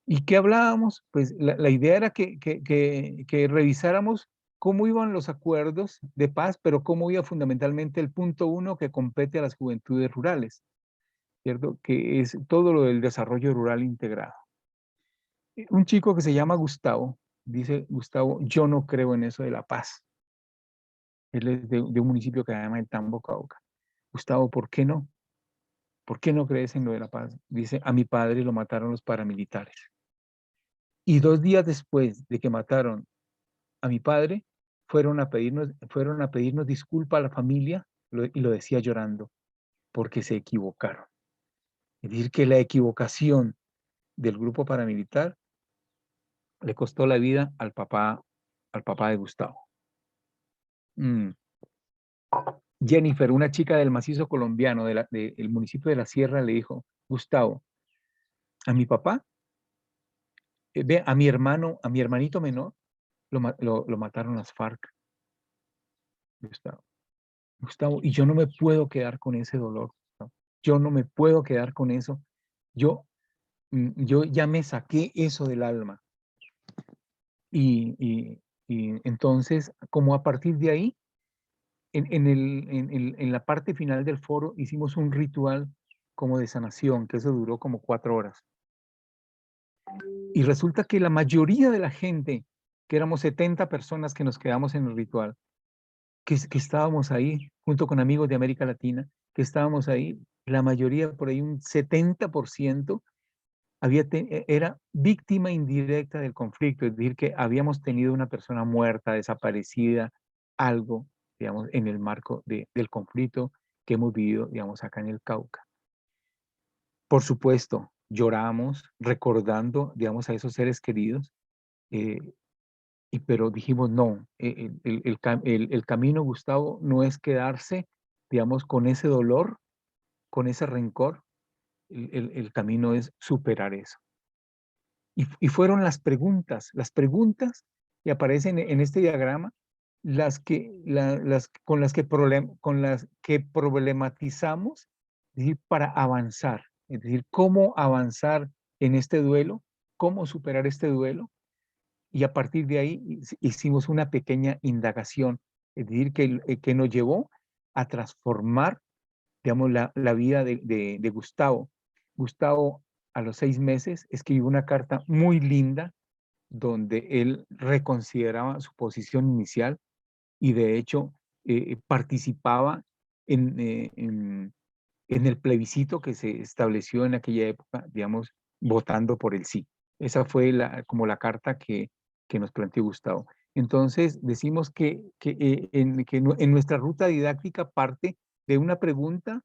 ¿Y qué hablábamos? Pues la idea era que revisáramos cómo iban los acuerdos de paz, pero cómo iba fundamentalmente el punto 1 que compete a las juventudes rurales, ¿cierto? Que es todo lo del desarrollo rural integrado. Un chico que se llama Gustavo, dice Gustavo, yo no creo en eso de la paz. Él es de un municipio que se llama el Tambo, Cauca. Gustavo, ¿por qué no? ¿Por qué no crees en lo de la paz? Dice, a mi padre lo mataron los paramilitares. Y 2 días después de que mataron a mi padre, fueron a pedirnos disculpa a la familia y lo decía llorando, porque se equivocaron. Es decir, que la equivocación del grupo paramilitar le costó la vida al papá de Gustavo. Jennifer, una chica del macizo colombiano del municipio de La Sierra, le dijo, Gustavo, a mi papá, ve, a mi hermanito menor, lo mataron las FARC. Gustavo, y yo no me puedo quedar con ese dolor. ¿No? Yo no me puedo quedar con eso. Yo ya me saqué eso del alma. Y entonces, como a partir de ahí, en la parte final del foro hicimos un ritual como de sanación, que eso duró como 4 horas. Y resulta que la mayoría de la gente, que éramos 70 personas que nos quedamos en el ritual, que estábamos ahí, junto con amigos de América Latina, que estábamos ahí, la mayoría, por ahí un 70%, era víctima indirecta del conflicto, es decir, que habíamos tenido una persona muerta, desaparecida, algo, digamos, en el marco del conflicto que hemos vivido, digamos, acá en el Cauca. Por supuesto, lloramos recordando, digamos, a esos seres queridos, pero dijimos, no, el camino, Gustavo, no es quedarse, digamos, con ese dolor, con ese rencor, el camino es superar eso. Y fueron las preguntas que aparecen en este diagrama, con las que problematizamos, es decir, para avanzar, es decir, cómo avanzar en este duelo, cómo superar este duelo, y a partir de ahí hicimos una pequeña indagación, es decir, que nos llevó a transformar, digamos, la vida de Gustavo. Gustavo, a los 6 meses, escribió una carta muy linda donde él reconsideraba su posición inicial y de hecho participaba en el plebiscito que se estableció en aquella época, digamos, votando por el sí. Esa fue como la carta que nos planteó Gustavo. Entonces, decimos que en nuestra ruta didáctica parte de una pregunta,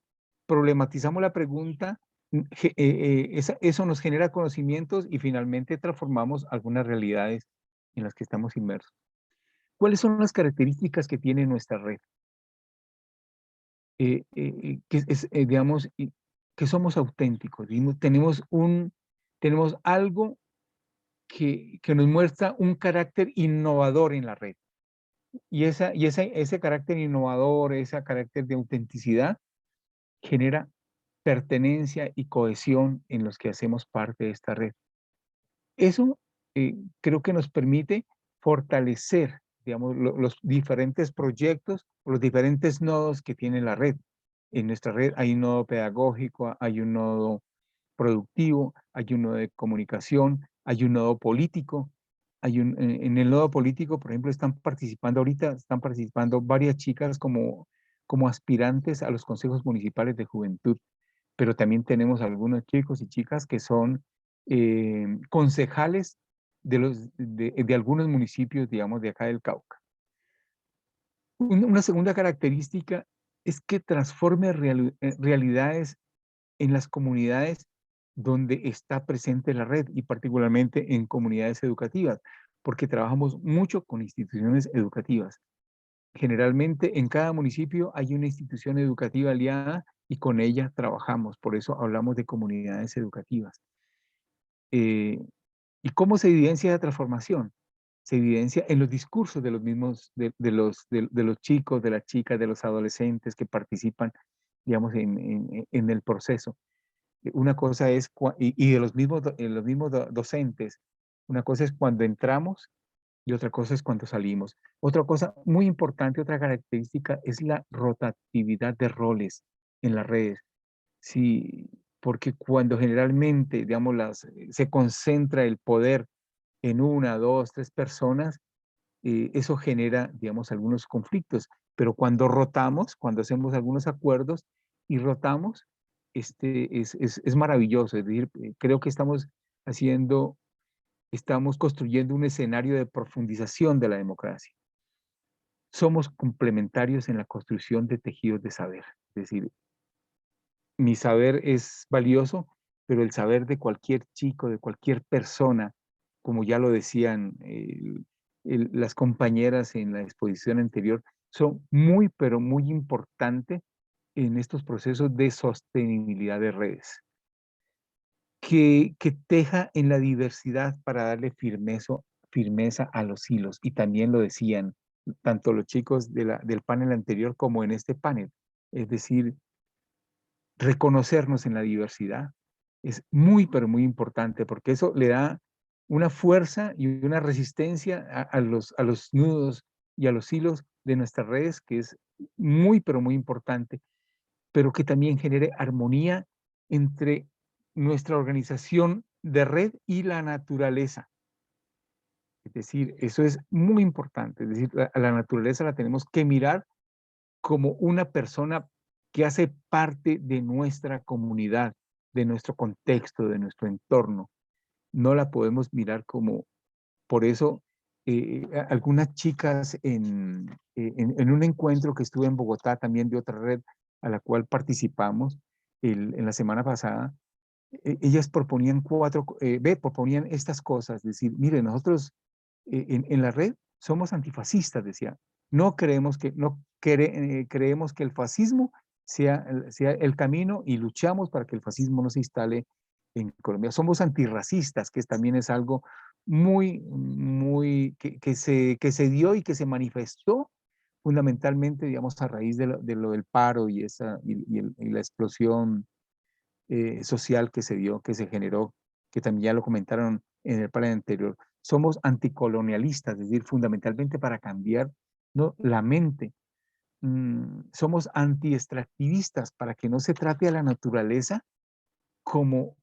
problematizamos la pregunta, eso nos genera conocimientos y finalmente transformamos algunas realidades en las que estamos inmersos. ¿Cuáles son las características que tiene nuestra red? Digamos, que somos auténticos, tenemos algo que nos muestra un carácter innovador en la red. Y ese carácter innovador, ese carácter de autenticidad, genera pertenencia y cohesión en los que hacemos parte de esta red. Eso creo que nos permite fortalecer, digamos, los diferentes proyectos, los diferentes nodos que tiene la red. En nuestra red hay un nodo pedagógico, hay un nodo productivo, hay un nodo de comunicación, hay un nodo político. En el nodo político, por ejemplo, están participando varias chicas como aspirantes a los consejos municipales de juventud, pero también tenemos algunos chicos y chicas que son concejales de algunos municipios, digamos, de acá del Cauca. Una segunda característica es que transforme realidades en las comunidades donde está presente la red y particularmente en comunidades educativas, porque trabajamos mucho con instituciones educativas. Generalmente en cada municipio hay una institución educativa aliada y con ella trabajamos, por eso hablamos de comunidades educativas. ¿Y cómo se evidencia la transformación? Se evidencia en los discursos de los mismos, de los chicos, de las chicas, de los adolescentes que participan, digamos, en el proceso. Una cosa es, y de los mismos docentes, una cosa es cuando entramos y otra cosa es cuando salimos. Otra cosa muy importante, otra característica es la rotatividad de roles en las redes. Si porque cuando generalmente, digamos, se concentra el poder en una, dos, tres personas, eso genera, digamos, algunos conflictos. Pero cuando rotamos, cuando hacemos algunos acuerdos y rotamos, es maravilloso. Es decir, creo que estamos construyendo un escenario de profundización de la democracia. Somos complementarios en la construcción de tejidos de saber. Es decir, mi saber es valioso, pero el saber de cualquier chico, de cualquier persona, como ya lo decían las compañeras en la exposición anterior, son muy, pero muy importantes en estos procesos de sostenibilidad de redes. Que teja en la diversidad para darle firmeza a los hilos. Y también lo decían tanto los chicos del panel anterior como en este panel. Es decir, reconocernos en la diversidad es muy, pero muy importante, porque eso le da una fuerza y una resistencia a los nudos y a los hilos de nuestras redes, que es muy, pero muy importante, pero que también genere armonía entre nuestra organización de red y la naturaleza. Es decir, eso es muy importante. Es decir, a la naturaleza la tenemos que mirar como una persona que hace parte de nuestra comunidad, de nuestro contexto, de nuestro entorno. No la podemos mirar como, por eso, algunas chicas en un encuentro que estuve en Bogotá, también de otra red a la cual participamos en la semana pasada, ellas proponían estas cosas, decir, mire, nosotros en la red somos antifascistas, decía. Creemos que el fascismo sea el camino y luchamos para que el fascismo no se instale en Colombia. Somos antirracistas, que también es algo que se dio y que se manifestó fundamentalmente, digamos, a raíz de lo del paro y la explosión social que se dio, que se generó, que también ya lo comentaron en el panel anterior. Somos anticolonialistas, es decir, fundamentalmente para cambiar, ¿no?, la mente. Somos anti-extractivistas para que no se trate a la naturaleza como,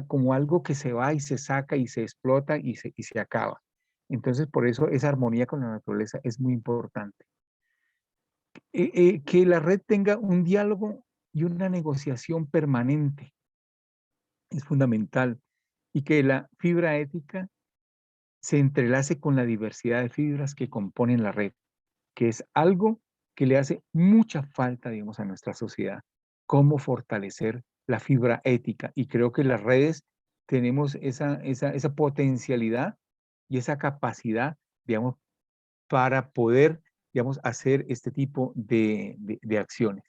como algo que se va y se saca y se explota y se acaba. Entonces, por eso esa armonía con la naturaleza es muy importante. Que la red tenga un diálogo y una negociación permanente es fundamental, y que la fibra ética se entrelace con la diversidad de fibras que componen la red, que es algo que le hace mucha falta, digamos, a nuestra sociedad. Cómo fortalecer la fibra ética. Y creo que las redes tenemos esa potencialidad y esa capacidad, digamos, para poder, digamos, hacer este tipo de acciones.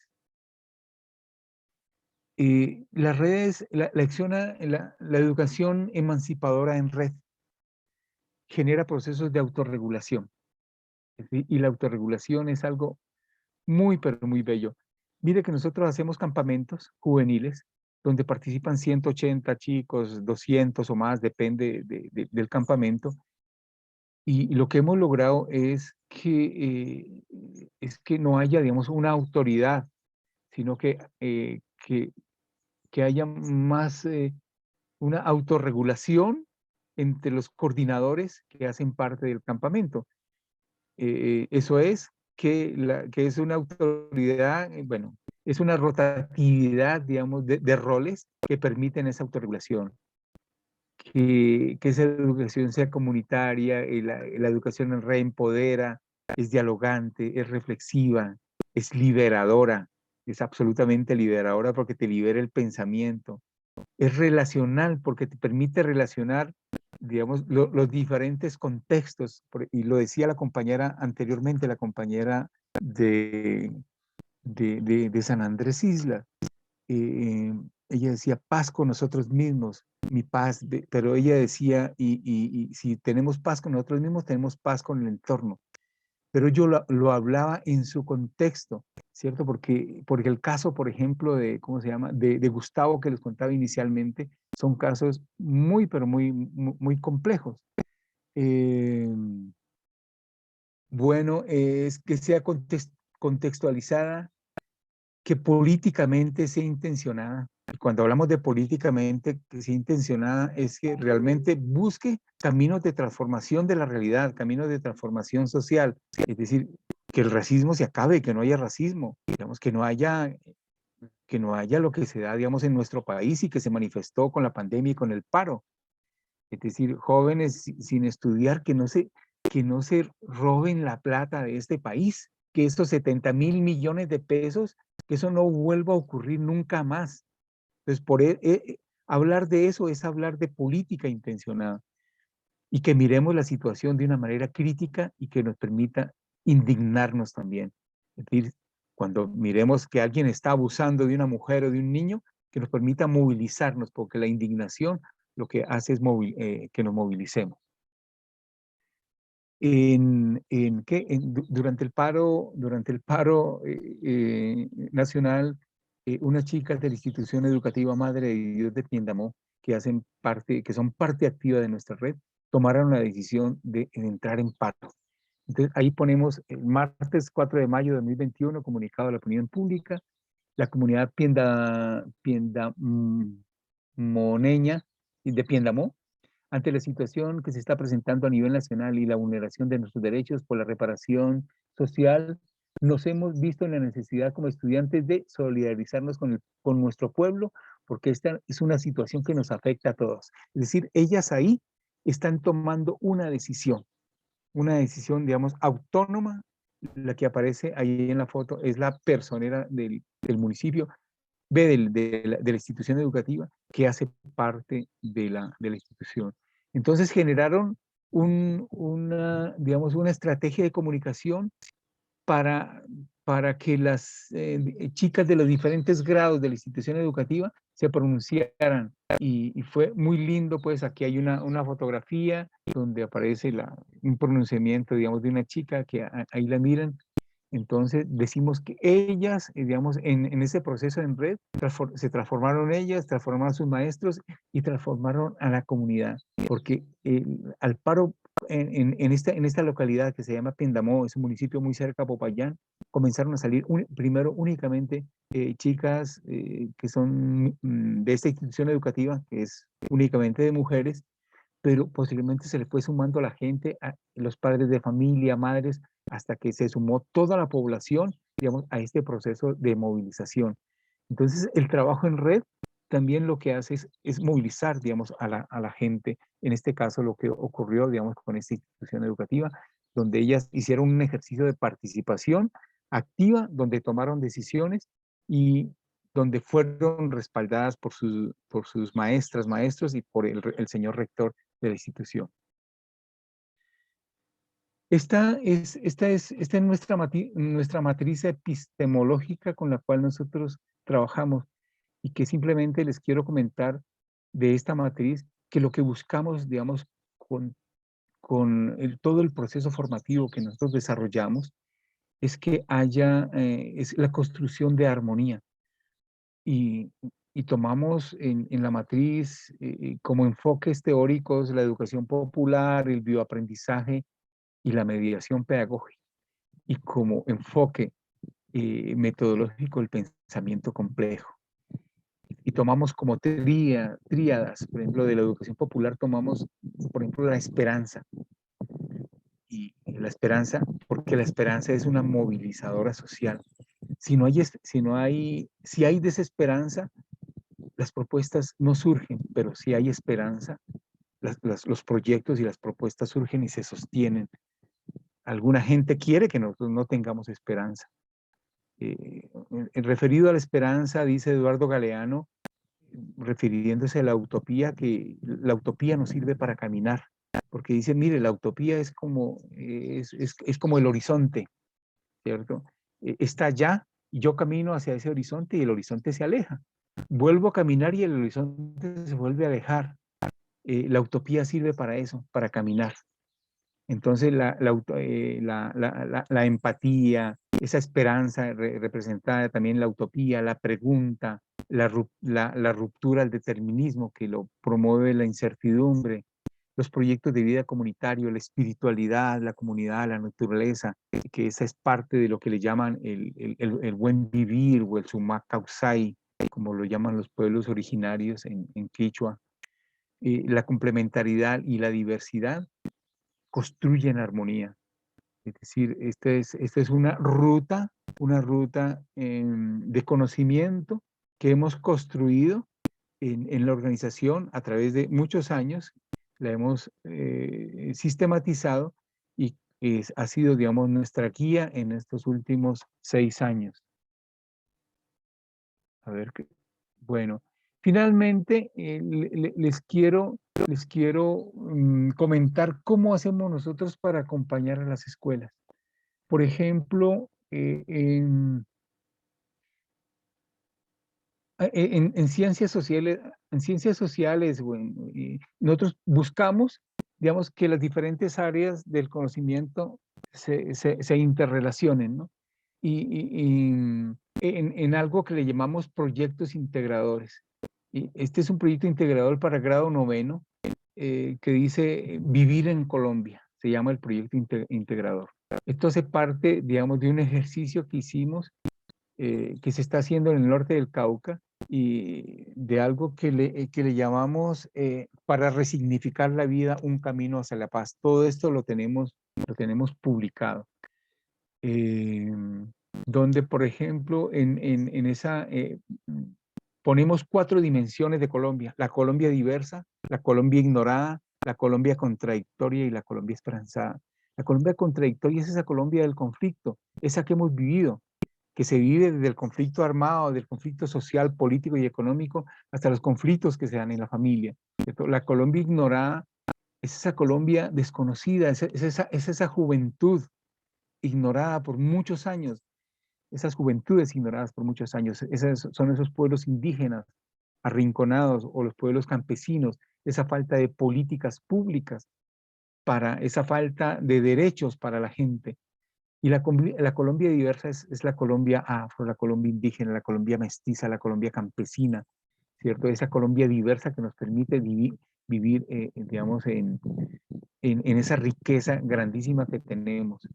Las redes, la educación emancipadora en red genera procesos de autorregulación. ¿Sí? Y la autorregulación es algo muy, pero muy bello. Mire que nosotros hacemos campamentos juveniles donde participan 180 chicos, 200 o más, depende del campamento. Y lo que hemos logrado es que no haya, digamos, una autoridad, sino que haya más una autorregulación entre los coordinadores que hacen parte del campamento. Eso es que es una autoridad, bueno, es una rotatividad, digamos, de roles que permiten esa autorregulación. Que esa educación sea comunitaria, la educación reempodera, es dialogante, es reflexiva, es liberadora, es absolutamente liberadora porque te libera el pensamiento, es relacional porque te permite relacionar, digamos, los diferentes contextos, y lo decía la compañera anteriormente, la compañera de San Andrés Isla. Ella decía paz con nosotros mismos, mi paz, pero ella decía, y si tenemos paz con nosotros mismos, tenemos paz con el entorno. Pero yo lo hablaba en su contexto, ¿cierto? Porque el caso, por ejemplo, ¿cómo se llama? De Gustavo, que les contaba inicialmente, son casos muy, pero muy complejos. Bueno, es que sea contextualizada, que políticamente sea intencionada, cuando hablamos de políticamente que sea intencionada, es que realmente busque caminos de transformación de la realidad, caminos de transformación social. Es decir, que el racismo se acabe, que no haya racismo, digamos, que no haya lo que se da, digamos, en nuestro país y que se manifestó con la pandemia y con el paro. Es decir, jóvenes sin estudiar, que no se roben la plata de este país, que estos 70.000 millones de pesos, que eso no vuelva a ocurrir nunca más. Entonces, hablar de eso es hablar de política intencionada y que miremos la situación de una manera crítica y que nos permita indignarnos también. Es decir, cuando miremos que alguien está abusando de una mujer o de un niño, que nos permita movilizarnos, porque la indignación lo que hace es que nos movilicemos. Durante el paro nacional, unas chicas de la institución educativa Madre de Dios de Piendamó, que son parte activa de nuestra red, tomaron la decisión de entrar en paro. Entonces, ahí ponemos el martes 4 de mayo de 2021, comunicado a la opinión pública, la comunidad piendamoneña de Piendamó, ante la situación que se está presentando a nivel nacional y la vulneración de nuestros derechos por la reparación social, nos hemos visto en la necesidad como estudiantes de solidarizarnos con nuestro pueblo, porque esta es una situación que nos afecta a todos. Es decir, ellas ahí están tomando una decisión, digamos, autónoma. La que aparece ahí en la foto es la personera del municipio, de la institución educativa, que hace parte de la institución. Entonces generaron digamos, una estrategia de comunicación para que las chicas de los diferentes grados de la institución educativa se pronunciaran. Y fue muy lindo, pues aquí hay una fotografía donde aparece un pronunciamiento, digamos, de una chica que ahí la miran. Entonces decimos que ellas, digamos, en ese proceso en red, se transformaron ellas, transformaron a sus maestros y transformaron a la comunidad, porque al paro en esta localidad que se llama Piendamó, es un municipio muy cerca a Popayán, comenzaron a salir primero únicamente chicas que son de esta institución educativa, que es únicamente de mujeres, pero posiblemente se le fue sumando a la gente, a los padres de familia, madres, hasta que se sumó toda la población, digamos, a este proceso de movilización. Entonces, el trabajo en red también lo que hace es movilizar, digamos, a la gente. En este caso, lo que ocurrió, digamos, con esta institución educativa, donde ellas hicieron un ejercicio de participación activa, donde tomaron decisiones y donde fueron respaldadas por sus maestras, maestros y por el señor rector de la institución. Esta es nuestra matriz epistemológica con la cual nosotros trabajamos y que simplemente les quiero comentar de esta matriz que lo que buscamos, digamos, con todo el proceso formativo que nosotros desarrollamos es que haya es la construcción de armonía. Y tomamos en la matriz como enfoques teóricos la educación popular, el bioaprendizaje y la mediación pedagógica. Y como enfoque metodológico el pensamiento complejo. Y tomamos como tríadas, por ejemplo, de la educación popular tomamos, por ejemplo, la esperanza. Y la esperanza, porque la esperanza es una movilizadora social. Si hay desesperanza, las propuestas no surgen, pero si hay esperanza, los proyectos y las propuestas surgen y se sostienen. Alguna gente quiere que nosotros no tengamos esperanza. Referido a la esperanza, dice Eduardo Galeano, refiriéndose a la utopía, que la utopía nos sirve para caminar, porque dice, mire, la utopía es como el horizonte, ¿cierto? Está allá y yo camino hacia ese horizonte y el horizonte se aleja. Vuelvo a caminar y el horizonte se vuelve a alejar. La utopía sirve para eso, para caminar. Entonces la empatía, esa esperanza representada también la utopía, la pregunta, la ruptura al determinismo que lo promueve la incertidumbre, los proyectos de vida comunitario, la espiritualidad, la comunidad, la naturaleza, que esa es parte de lo que le llaman el buen vivir o el summa causai, como lo llaman los pueblos originarios en Quichua. La complementariedad y la diversidad construyen armonía. Es decir, esta es una ruta de conocimiento que hemos construido en la organización a través de muchos años. La hemos sistematizado y ha sido, digamos, nuestra guía en estos últimos 6 años. A ver qué. Bueno, finalmente les quiero comentar cómo hacemos nosotros para acompañar a las escuelas. Por ejemplo, en ciencias sociales, bueno, nosotros buscamos, digamos, que las diferentes áreas del conocimiento se interrelacionen, ¿no? Y en algo que le llamamos proyectos integradores. Y este es un proyecto integrador para grado 9º que dice Vivir en Colombia, se llama el proyecto integrador. Esto hace parte, digamos, de un ejercicio que hicimos, que se está haciendo en el norte del Cauca, y de algo que le llamamos para resignificar la vida, un camino hacia la paz. Todo esto lo tenemos publicado. Donde, por ejemplo, en esa ponemos 4 dimensiones de Colombia: la Colombia diversa, la Colombia ignorada, la Colombia contradictoria y la Colombia esperanzada. La Colombia contradictoria es esa Colombia del conflicto, esa que hemos vivido, que se vive desde el conflicto armado, del conflicto social, político y económico, hasta los conflictos que se dan en la familia, ¿cierto? La Colombia ignorada es esa Colombia desconocida, es esa juventud ignorada por muchos años, esas juventudes ignoradas por muchos años, son esos pueblos indígenas arrinconados, o los pueblos campesinos, esa falta de políticas públicas, esa falta de derechos para la gente. Y la Colombia diversa es la Colombia afro, la Colombia indígena, la Colombia mestiza, la Colombia campesina, ¿cierto? Esa Colombia diversa que nos permite vivir digamos, en esa riqueza grandísima que tenemos.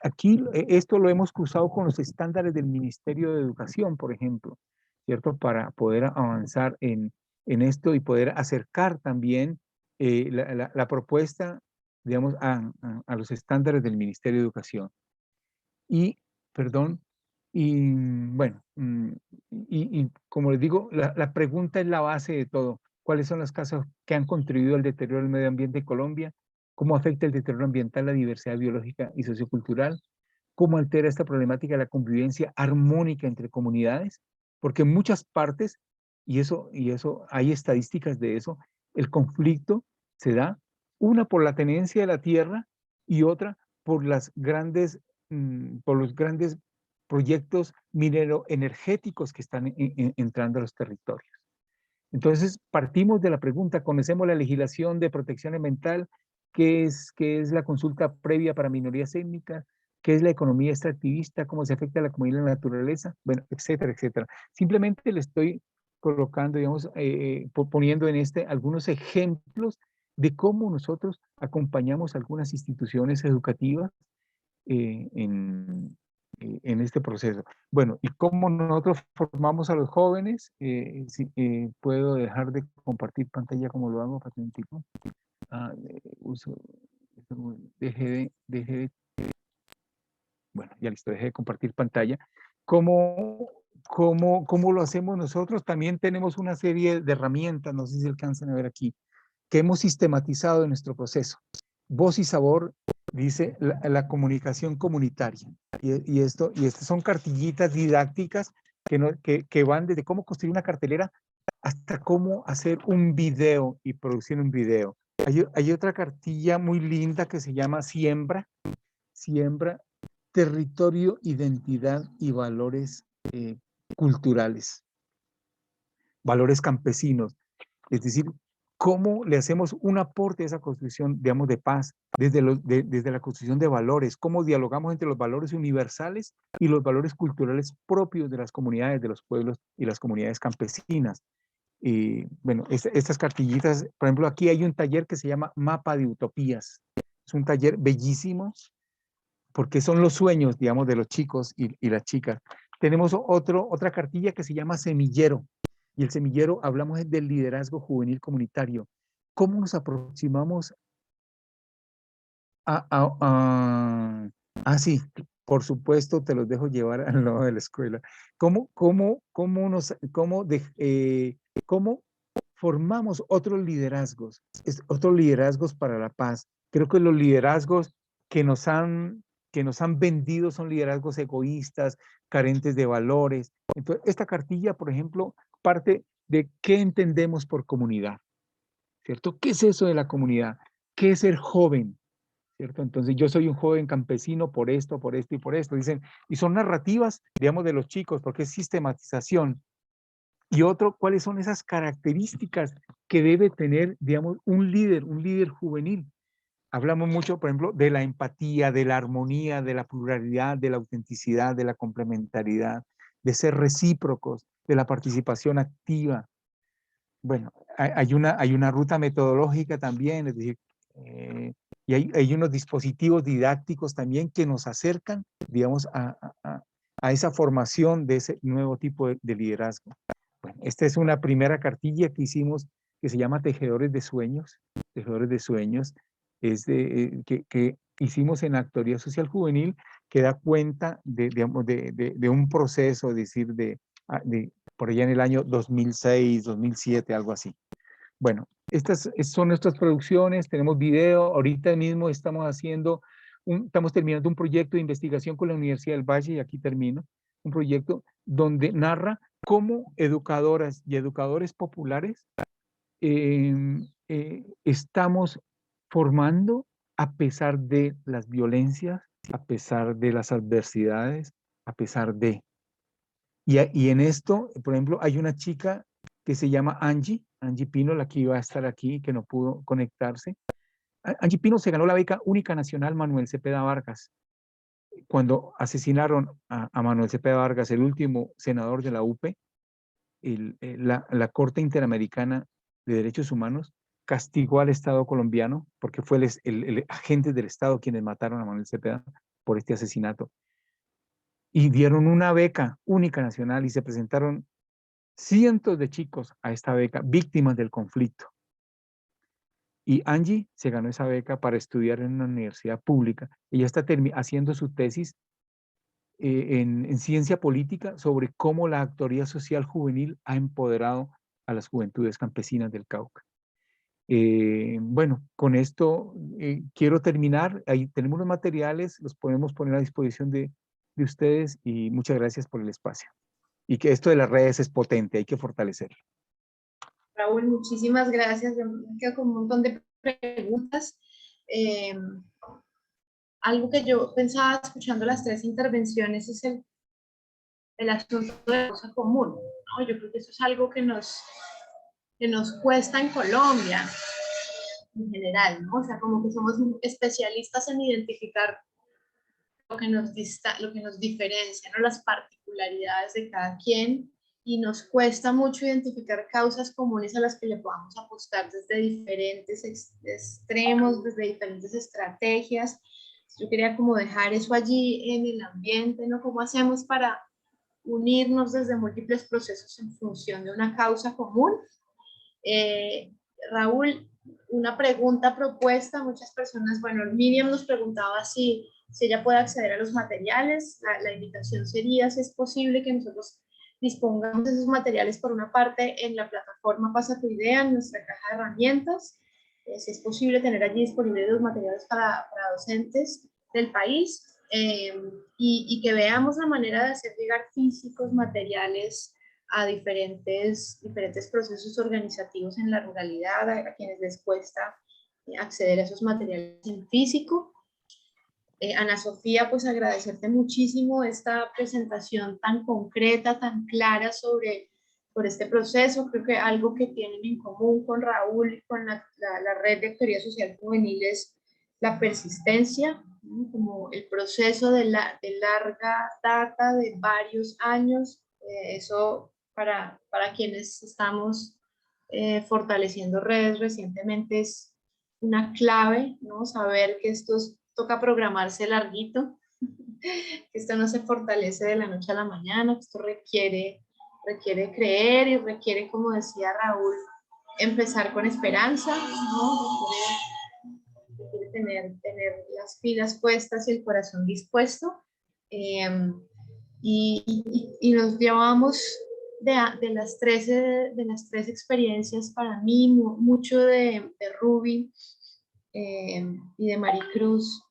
Aquí esto lo hemos cruzado con los estándares del Ministerio de Educación, por ejemplo, ¿cierto? Para poder avanzar en esto y poder acercar también la propuesta, digamos, a los estándares del Ministerio de Educación. Y, perdón, y bueno, y como les digo, la pregunta es la base de todo. ¿Cuáles son las causas que han contribuido al deterioro del medio ambiente en Colombia? ¿Cómo afecta el deterioro ambiental la diversidad biológica y sociocultural? ¿Cómo altera esta problemática la convivencia armónica entre comunidades? Porque en muchas partes, y eso hay estadísticas de eso, el conflicto se da, una por la tenencia de la tierra y otra por los grandes proyectos minero-energéticos que están entrando a los territorios. Entonces, partimos de la pregunta: ¿conocemos la legislación de protección ambiental? ¿Qué es la consulta previa para minorías étnicas? ¿Qué es la economía extractivista? ¿Cómo se afecta a la comunidad y la naturaleza? Bueno, etcétera, etcétera. Simplemente le estoy colocando, digamos, poniendo en algunos ejemplos de cómo nosotros acompañamos algunas instituciones educativas en este proceso. Bueno, y cómo nosotros formamos a los jóvenes. Si puedo dejar de compartir pantalla, como lo hago, patentico. Bueno, ya listo, dejé de compartir pantalla. ¿Cómo lo hacemos nosotros? También tenemos una serie de herramientas, no sé si alcanzan a ver aquí, que hemos sistematizado en nuestro proceso. Voz y sabor, dice la comunicación comunitaria. Y estas son cartillitas didácticas que van desde cómo construir una cartelera hasta cómo hacer un video y producir un video. Hay otra cartilla muy linda que se llama Siembra, territorio, identidad y valores culturales, valores campesinos. Es decir, cómo le hacemos un aporte a esa construcción, digamos, de paz, desde la construcción de valores, cómo dialogamos entre los valores universales y los valores culturales propios de las comunidades, de los pueblos y las comunidades campesinas. Bueno, estas cartillitas, por ejemplo, aquí hay un taller que se llama Mapa de Utopías. Es un taller bellísimo, porque son los sueños, digamos, de los chicos y las chicas. Tenemos otra cartilla que se llama Semillero. Y el semillero, hablamos del liderazgo juvenil comunitario. ¿Cómo nos aproximamos sí, por supuesto, te los dejo llevar al lado de la escuela. ¿Cómo formamos otros liderazgos? Otros liderazgos para la paz. Creo que los liderazgos que nos han vendido son liderazgos egoístas, carentes de valores. Entonces, esta cartilla, por ejemplo, parte de qué entendemos por comunidad, ¿cierto? ¿Qué es eso de la comunidad? ¿Qué es ser joven? ¿Cierto? Entonces yo soy un joven campesino por esto y por esto, dicen, y son narrativas, digamos, de los chicos, porque es sistematización. Y otro, ¿cuáles son esas características que debe tener, digamos, un líder juvenil? Hablamos mucho, por ejemplo, de la empatía, de la armonía, de la pluralidad, de la autenticidad, de la complementariedad, de ser recíprocos, de la participación activa. Bueno, hay una ruta metodológica también, es decir, y hay unos dispositivos didácticos también que nos acercan, digamos, a esa formación de ese nuevo tipo de liderazgo. Bueno, esta es una primera cartilla que hicimos que se llama Tejedores de Sueños. Tejedores de Sueños es que hicimos en Actoría Social Juvenil, que da cuenta digamos, de un proceso, es decir, por allá en el año 2006, 2007, algo así. Bueno, estas son nuestras producciones, tenemos video, ahorita mismo estamos terminando un proyecto de investigación con la Universidad del Valle, y aquí termino, un proyecto donde narra cómo educadoras y educadores populares estamos formando a pesar de las violencias, a pesar de las adversidades, a pesar de... Y en esto, por ejemplo, hay una chica que se llama Angie Pino, la que iba a estar aquí, que no pudo conectarse. Angie Pino se ganó la beca única nacional Manuel Cepeda Vargas. Cuando asesinaron a Manuel Cepeda Vargas, el último senador de la UP, la Corte Interamericana de Derechos Humanos castigó al Estado colombiano, porque fue el agente del Estado quienes mataron a Manuel Cepeda por este asesinato. Y dieron una beca única nacional y se presentaron cientos de chicos a esta beca, víctimas del conflicto. Y Angie se ganó esa beca para estudiar en una universidad pública. Ella está haciendo su tesis en ciencia política sobre cómo la actoría social juvenil ha empoderado a las juventudes campesinas del Cauca. Bueno, con esto quiero terminar. Ahí tenemos los materiales, los podemos poner a disposición de ustedes, y muchas gracias por el espacio. Y que esto de las redes es potente, hay que fortalecerlo. Raúl, muchísimas gracias. Yo me quedo con un montón de preguntas. Algo que yo pensaba escuchando las tres intervenciones es el asunto de la causa común, ¿no? Yo creo que eso es algo que nos cuesta en Colombia en general, ¿no? O sea, como que somos especialistas en identificar lo que nos diferencia, ¿no? Las particularidades de cada quien, y nos cuesta mucho identificar causas comunes a las que le podamos apostar desde diferentes extremos, desde diferentes estrategias. Yo quería como dejar eso allí en el ambiente, ¿no? ¿Cómo hacemos para unirnos desde múltiples procesos en función de una causa común? Raúl, una pregunta propuesta, muchas personas, bueno, Miriam nos preguntaba si ella puede acceder a los materiales. La invitación sería, si es posible, que nosotros dispongamos de esos materiales por una parte en la plataforma Pasa tu Idea, en nuestra caja de herramientas, si es posible tener allí disponibles los materiales para docentes del país, y que veamos la manera de hacer llegar físicos materiales a diferentes procesos organizativos en la ruralidad, a quienes les cuesta acceder a esos materiales en físico. Ana Sofía, pues agradecerte muchísimo esta presentación tan concreta, tan clara por este proceso. Creo que algo que tienen en común con Raúl y con la red de Actoría Social Juvenil es la persistencia, ¿no? Como el proceso de larga data, de varios años. Eso para quienes estamos fortaleciendo redes recientemente es una clave, ¿no? Saber que esto toca programarse larguito que esto no se fortalece de la noche a la mañana, que esto requiere creer y requiere, como decía Raúl, empezar con esperanza, ¿no? Requiere tener las pilas puestas y el corazón dispuesto. Y nos llevamos de las tres experiencias para mí, mucho de Ruby y de Maricruz,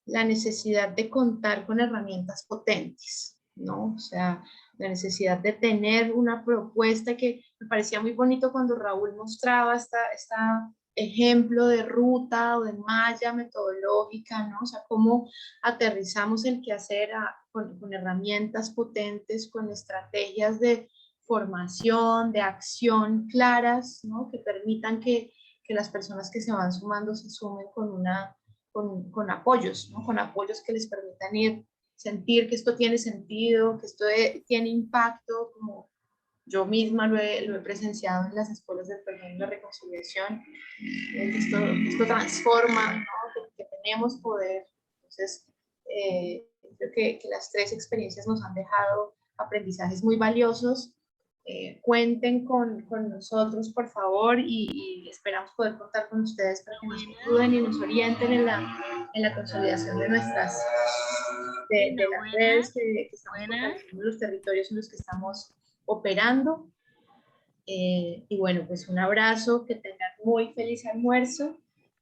la necesidad de contar con herramientas potentes, ¿no? O sea, la necesidad de tener una propuesta que me parecía muy bonito cuando Raúl mostraba esta ejemplo de ruta o de malla metodológica, ¿no? O sea, cómo aterrizamos el quehacer con herramientas potentes, con estrategias de formación, de acción claras, ¿no? Que permitan que las personas que se van sumando se sumen con apoyos, ¿no? Con apoyos que les permitan sentir que esto tiene sentido, que esto tiene impacto, como yo misma lo he presenciado en las escuelas del perdón y la reconciliación, que esto transforma, ¿no? que tenemos poder. Entonces, creo que las tres experiencias nos han dejado aprendizajes muy valiosos. Cuenten con nosotros, por favor, y esperamos poder contar con ustedes para que nos ayuden y nos orienten en la consolidación de las redes que estamos fortaleciendo, los territorios en los que estamos operando. Y bueno, pues un abrazo, que tengan muy feliz almuerzo.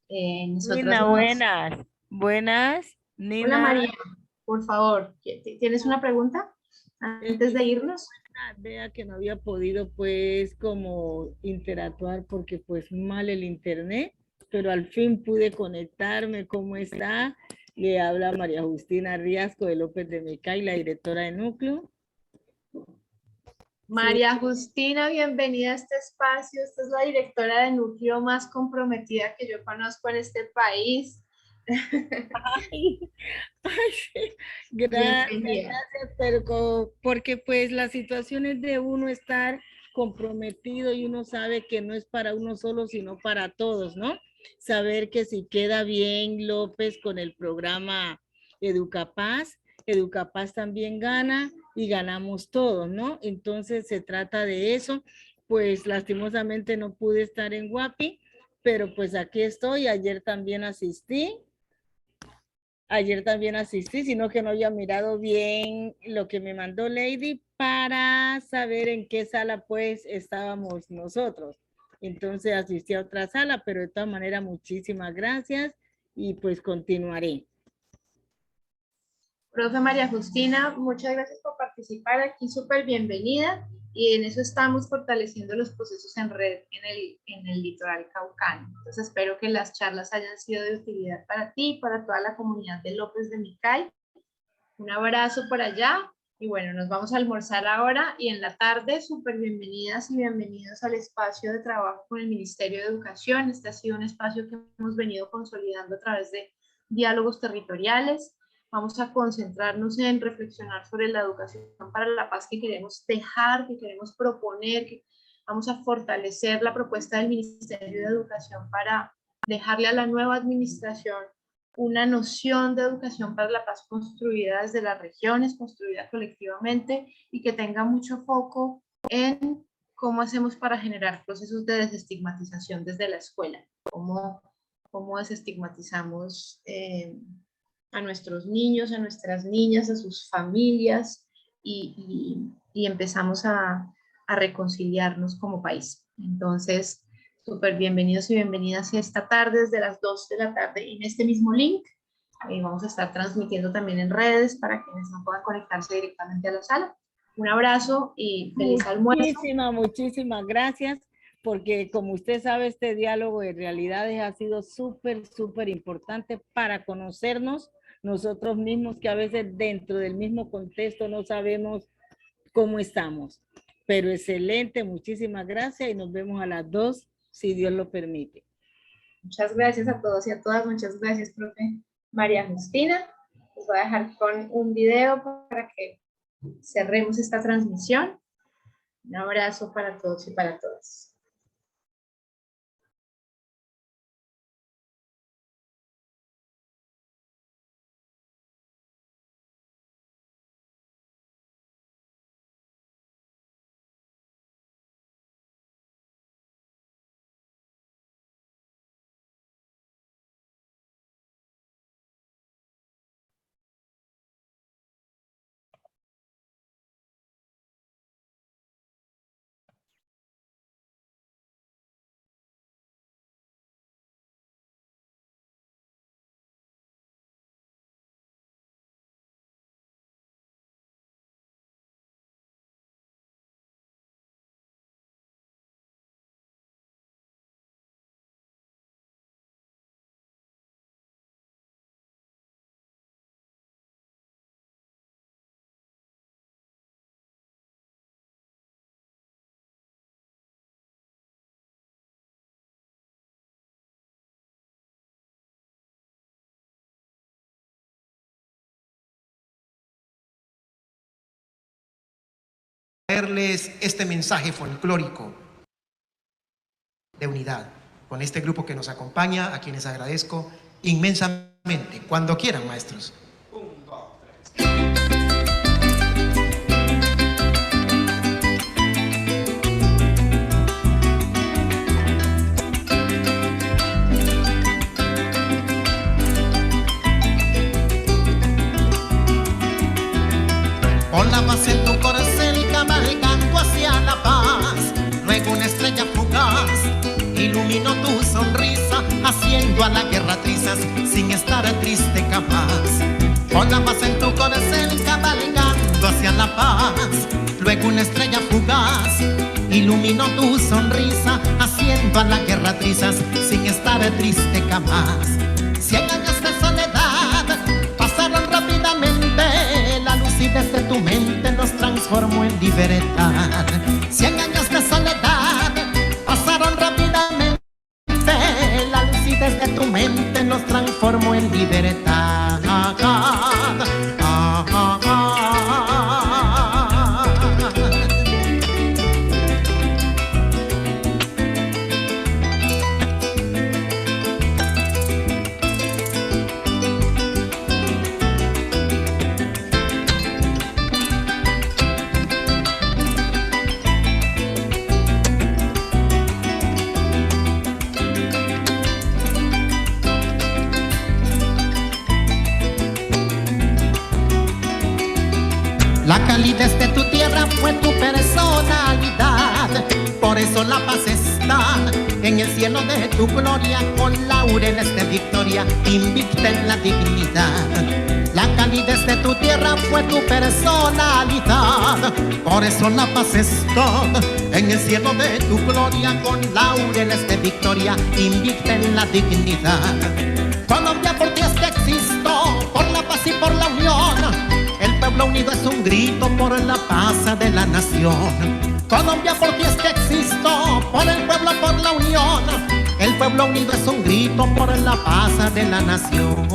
Nina, buenas, Nina. Hola María, por favor, ¿tienes una pregunta antes de irnos? Vea que no había podido pues como interactuar porque pues mal el internet, pero al fin pude conectarme. ¿Cómo está? Le habla María Justina Riasco de López de Micay, la directora de núcleo. María Justina, bienvenida a este espacio. Esta es la directora de núcleo más comprometida que yo conozco en este país. Gracias, pero porque pues la situación es de uno estar comprometido y uno sabe que no es para uno solo, sino para todos, ¿no? Saber que si queda bien López con el programa Educapaz, Educapaz también gana y ganamos todos, ¿no? Entonces se trata de eso. Pues lastimosamente no pude estar en Guapi, pero pues aquí estoy. Ayer también asistí, sino que no había mirado bien lo que me mandó Lady para saber en qué sala pues estábamos nosotros. Entonces asistí a otra sala, pero de todas maneras muchísimas gracias y pues continuaré. Profe María Justina, muchas gracias por participar aquí, súper bienvenida, y en eso estamos fortaleciendo los procesos en red en el litoral caucano. Entonces espero que las charlas hayan sido de utilidad para ti y para toda la comunidad de López de Micay. Un abrazo por allá y bueno, nos vamos a almorzar ahora y en la tarde súper bienvenidas y bienvenidos al espacio de trabajo con el Ministerio de Educación. Este ha sido un espacio que hemos venido consolidando a través de diálogos territoriales. Vamos a concentrarnos en reflexionar sobre la educación para la paz que queremos dejar, que queremos proponer, que vamos a fortalecer la propuesta del Ministerio de Educación para dejarle a la nueva administración una noción de educación para la paz construida desde las regiones, construida colectivamente y que tenga mucho foco en cómo hacemos para generar procesos de desestigmatización desde la escuela, cómo desestigmatizamos a nuestros niños, a nuestras niñas, a sus familias y empezamos a reconciliarnos como país. Entonces, súper bienvenidos y bienvenidas esta tarde desde las 2 de la tarde en este mismo link. Vamos a estar transmitiendo también en redes para quienes no puedan conectarse directamente a la sala. Un abrazo y feliz almuerzo. Muchísimas gracias, porque como usted sabe, este diálogo de realidades ha sido súper importante para conocernos nosotros mismos, que a veces dentro del mismo contexto no sabemos cómo estamos. Pero excelente, muchísimas gracias y nos vemos a las 2, si Dios lo permite. Muchas gracias a todos y a todas. Muchas gracias, profe María Justina. Les voy a dejar con un video para que cerremos esta transmisión. Un abrazo para todos y para todas. transmitirles este mensaje folclórico de unidad con este grupo que nos acompaña, a quienes agradezco inmensamente. Cuando quieran, maestros. 1, 2, 3. Pon la paz en tu corcel, cabalgando hacia la paz. Luego una estrella fugaz iluminó tu sonrisa, haciendo a la guerra trizas sin estar triste capaz. Pon la paz en tu corcel, cabalgando hacia la paz. Luego una estrella fugaz iluminó tu sonrisa, haciendo a la guerra trizas sin estar triste capaz. 100 años de soledad pasaron rápidamente, la lucidez de tu mente nos transformó en libertad. 100 años de soledad pasaron rápidamente, la lucidez de tu mente nos transformó en libertad. La calidez de tu tierra fue tu personalidad, por eso la paz está en el cielo de tu gloria, con laureles de victoria, invicta en la dignidad. La calidez de tu tierra fue tu personalidad, por eso la paz está en el cielo de tu gloria, con laureles de victoria, invicta en la dignidad. Colombia, por ti es que existo, por la paz y por la unión. El pueblo unido es un grito por la paz de la nación. Colombia, por ti es que existo, por el pueblo, por la unión. El pueblo unido es un grito por la paz de la nación.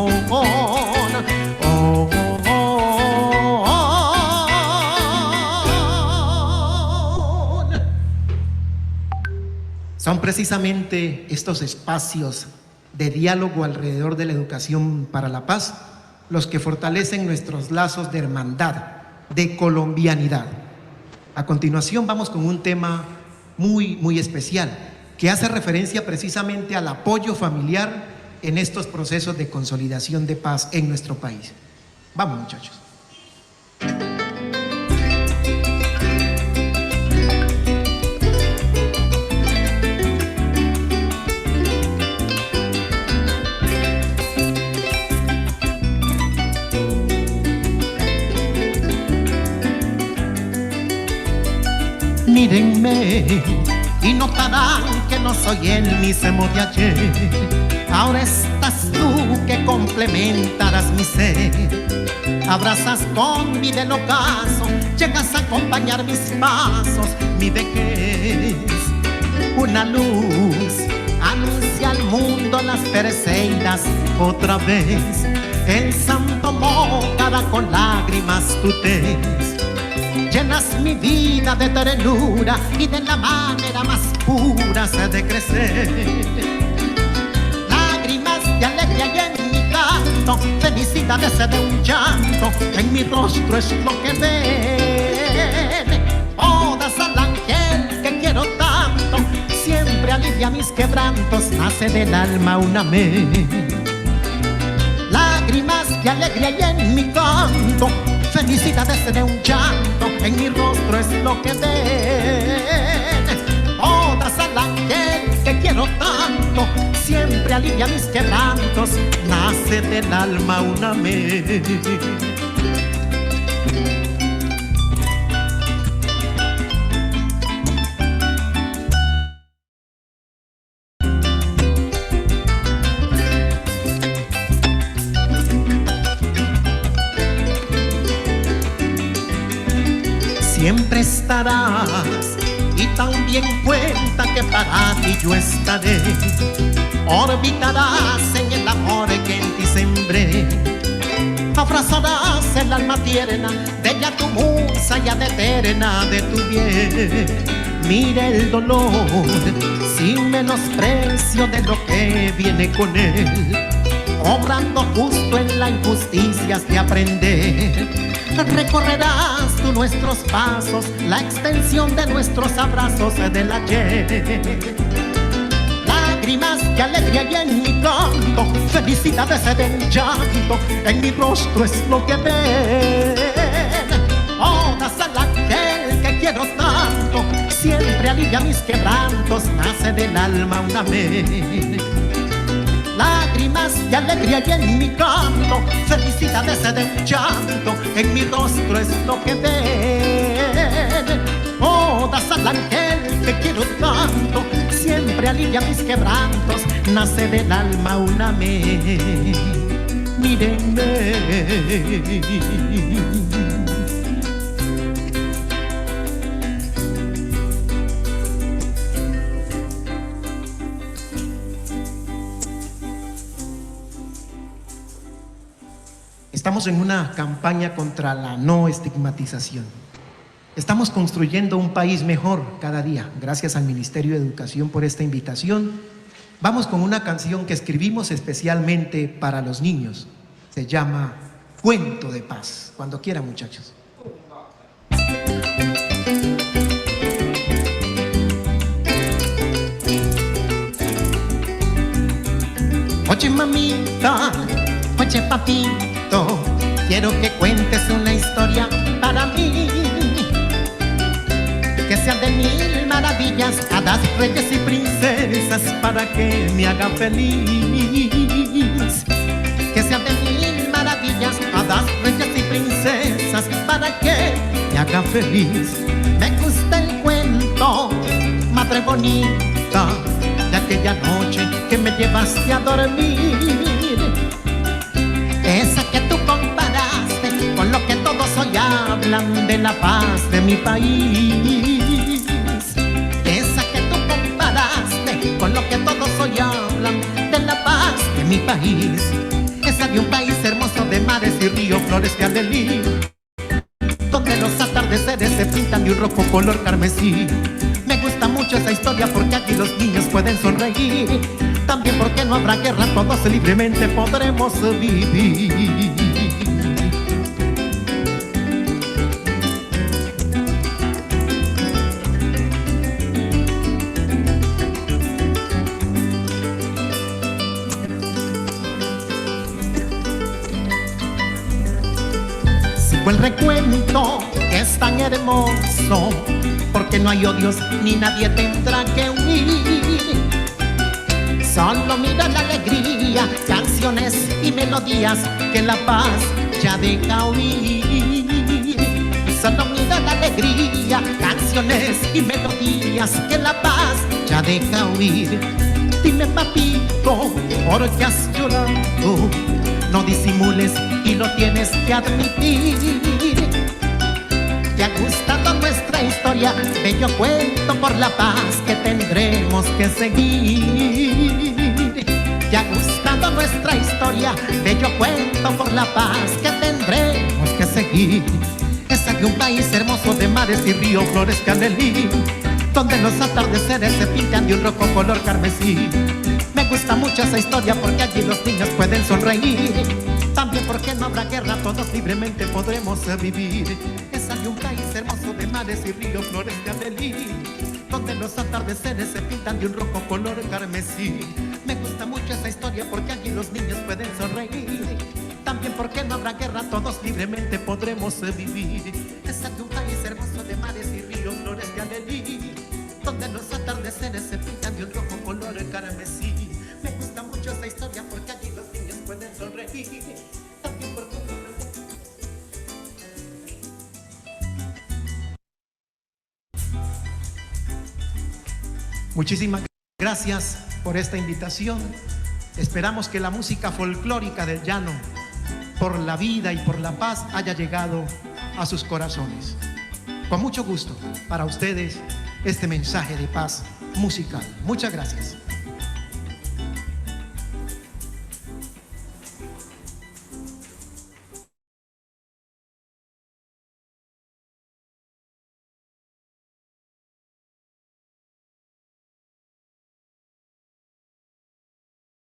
Son precisamente estos espacios de diálogo alrededor de la educación para la paz los que fortalecen nuestros lazos de hermandad, de colombianidad. A continuación vamos con un tema muy especial, que hace referencia precisamente al apoyo familiar en estos procesos de consolidación de paz en nuestro país. Vamos, muchachos. Mírenme y notarán que no soy el mismo de ayer. Ahora estás tú que complementarás mi ser. Abrazas con mi del ocaso, llegas a acompañar mis pasos. Mi vejez, una luz, anuncia al mundo las Perseidas otra vez. El santo Mócara con lágrimas tu tez. Llenas mi vida de ternura y de la manera más pura se ha de crecer. Lágrimas de alegría y en mi canto, felicidades de un llanto, en mi rostro es lo que ven. Odas al ángel que quiero tanto, siempre alivia mis quebrantos, nace del alma un amén. Lágrimas de alegría y en mi canto, felicidades de un llanto, en mi rostro es lo que ven. Odas al ángel que quiero tanto, siempre alivia mis quebrantos, nace del alma un amén. Siempre estarás y también cuenta que para ti yo estaré. Orbitarás en el amor que en ti sembré. Abrazarás hace el alma tierna, bella tu musa ya de eterna de tu bien. Mira el dolor sin menosprecio de lo que viene con él, obrando justo en la injusticia has de aprender. Recorrerás tú nuestros pasos, la extensión de nuestros abrazos del ayer. Lágrimas de alegría y en mi canto, felicidades del llanto, en mi rostro es lo que ven. Odas al aquel que quiero tanto, siempre alivia mis quebrantos, nace del alma un amén. Lágrimas de alegría y en mi canto, felicidades de un llanto, en mi rostro es lo que ven. Odas al ángel que quiero tanto, siempre alivia mis quebrantos, nace del alma un amén. Mírenme. Estamos en una campaña contra la no estigmatización. Estamos construyendo un país mejor cada día. Gracias al Ministerio de Educación por esta invitación. Vamos con una canción que escribimos especialmente para los niños. Se llama Cuento de Paz. Cuando quieran, muchachos. Oye, mamita, oye, papito, quiero que cuentes una historia para mí, que sea de mil maravillas, hadas, reyes y princesas, para que me haga feliz. Que sea de mil maravillas, hadas, reyes y princesas, para que me haga feliz. Me gusta el cuento, madre bonita, de aquella noche que me llevaste a dormir. Esa que tú comparaste con lo que todos hoy hablan de la paz de mi país. Esa que tú comparaste con lo que todos hoy hablan de la paz de mi país. Esa de un país hermoso de mares y ríos, flores de alelí, donde los atardeceres se pintan de un rojo color carmesí. Me gusta mucho esa historia porque aquí los niños pueden sonreír. También porque no habrá guerra, todos libremente podremos vivir. Sigo el recuento que es tan hermoso, porque no hay odios ni nadie tendrá que huir. Solo mira la alegría, canciones y melodías que la paz ya deja huir. Solo mira la alegría, canciones y melodías que la paz ya deja huir. Dime, papito, ¿por qué has llorado? No disimules y lo tienes que admitir. ¿Te ha gustado nuestra historia? Bello cuento por la paz que tendremos que seguir. ¿Te ha gustado nuestra historia? Bello cuento por la paz que tendremos que seguir. Esa de un país hermoso de mares y ríos, flores canelí, donde los atardeceres se pintan de un rojo color carmesí. Me gusta mucho esa historia porque allí los niños pueden sonreír. También porque no habrá guerra, todos libremente podremos vivir. Esa de un país hermoso de mares y ríos, flores de adelí, donde los atardeceres se pintan de un rojo color carmesí. Me gusta mucho esa historia porque allí los niños pueden sonreír. También porque no habrá guerra, todos libremente podremos vivir. Esa de un país hermoso de mares y ríos, flores de adelí, donde los atardeceres se pintan de un rojo color carmesí. Me gusta mucho esa historia porque allí los niños pueden sonreír. También porque no habrá guerra. Muchísimas gracias por esta invitación. Esperamos que la música folclórica del llano, por la vida y por la paz, haya llegado a sus corazones. Con mucho gusto para ustedes este mensaje de paz musical. Muchas gracias.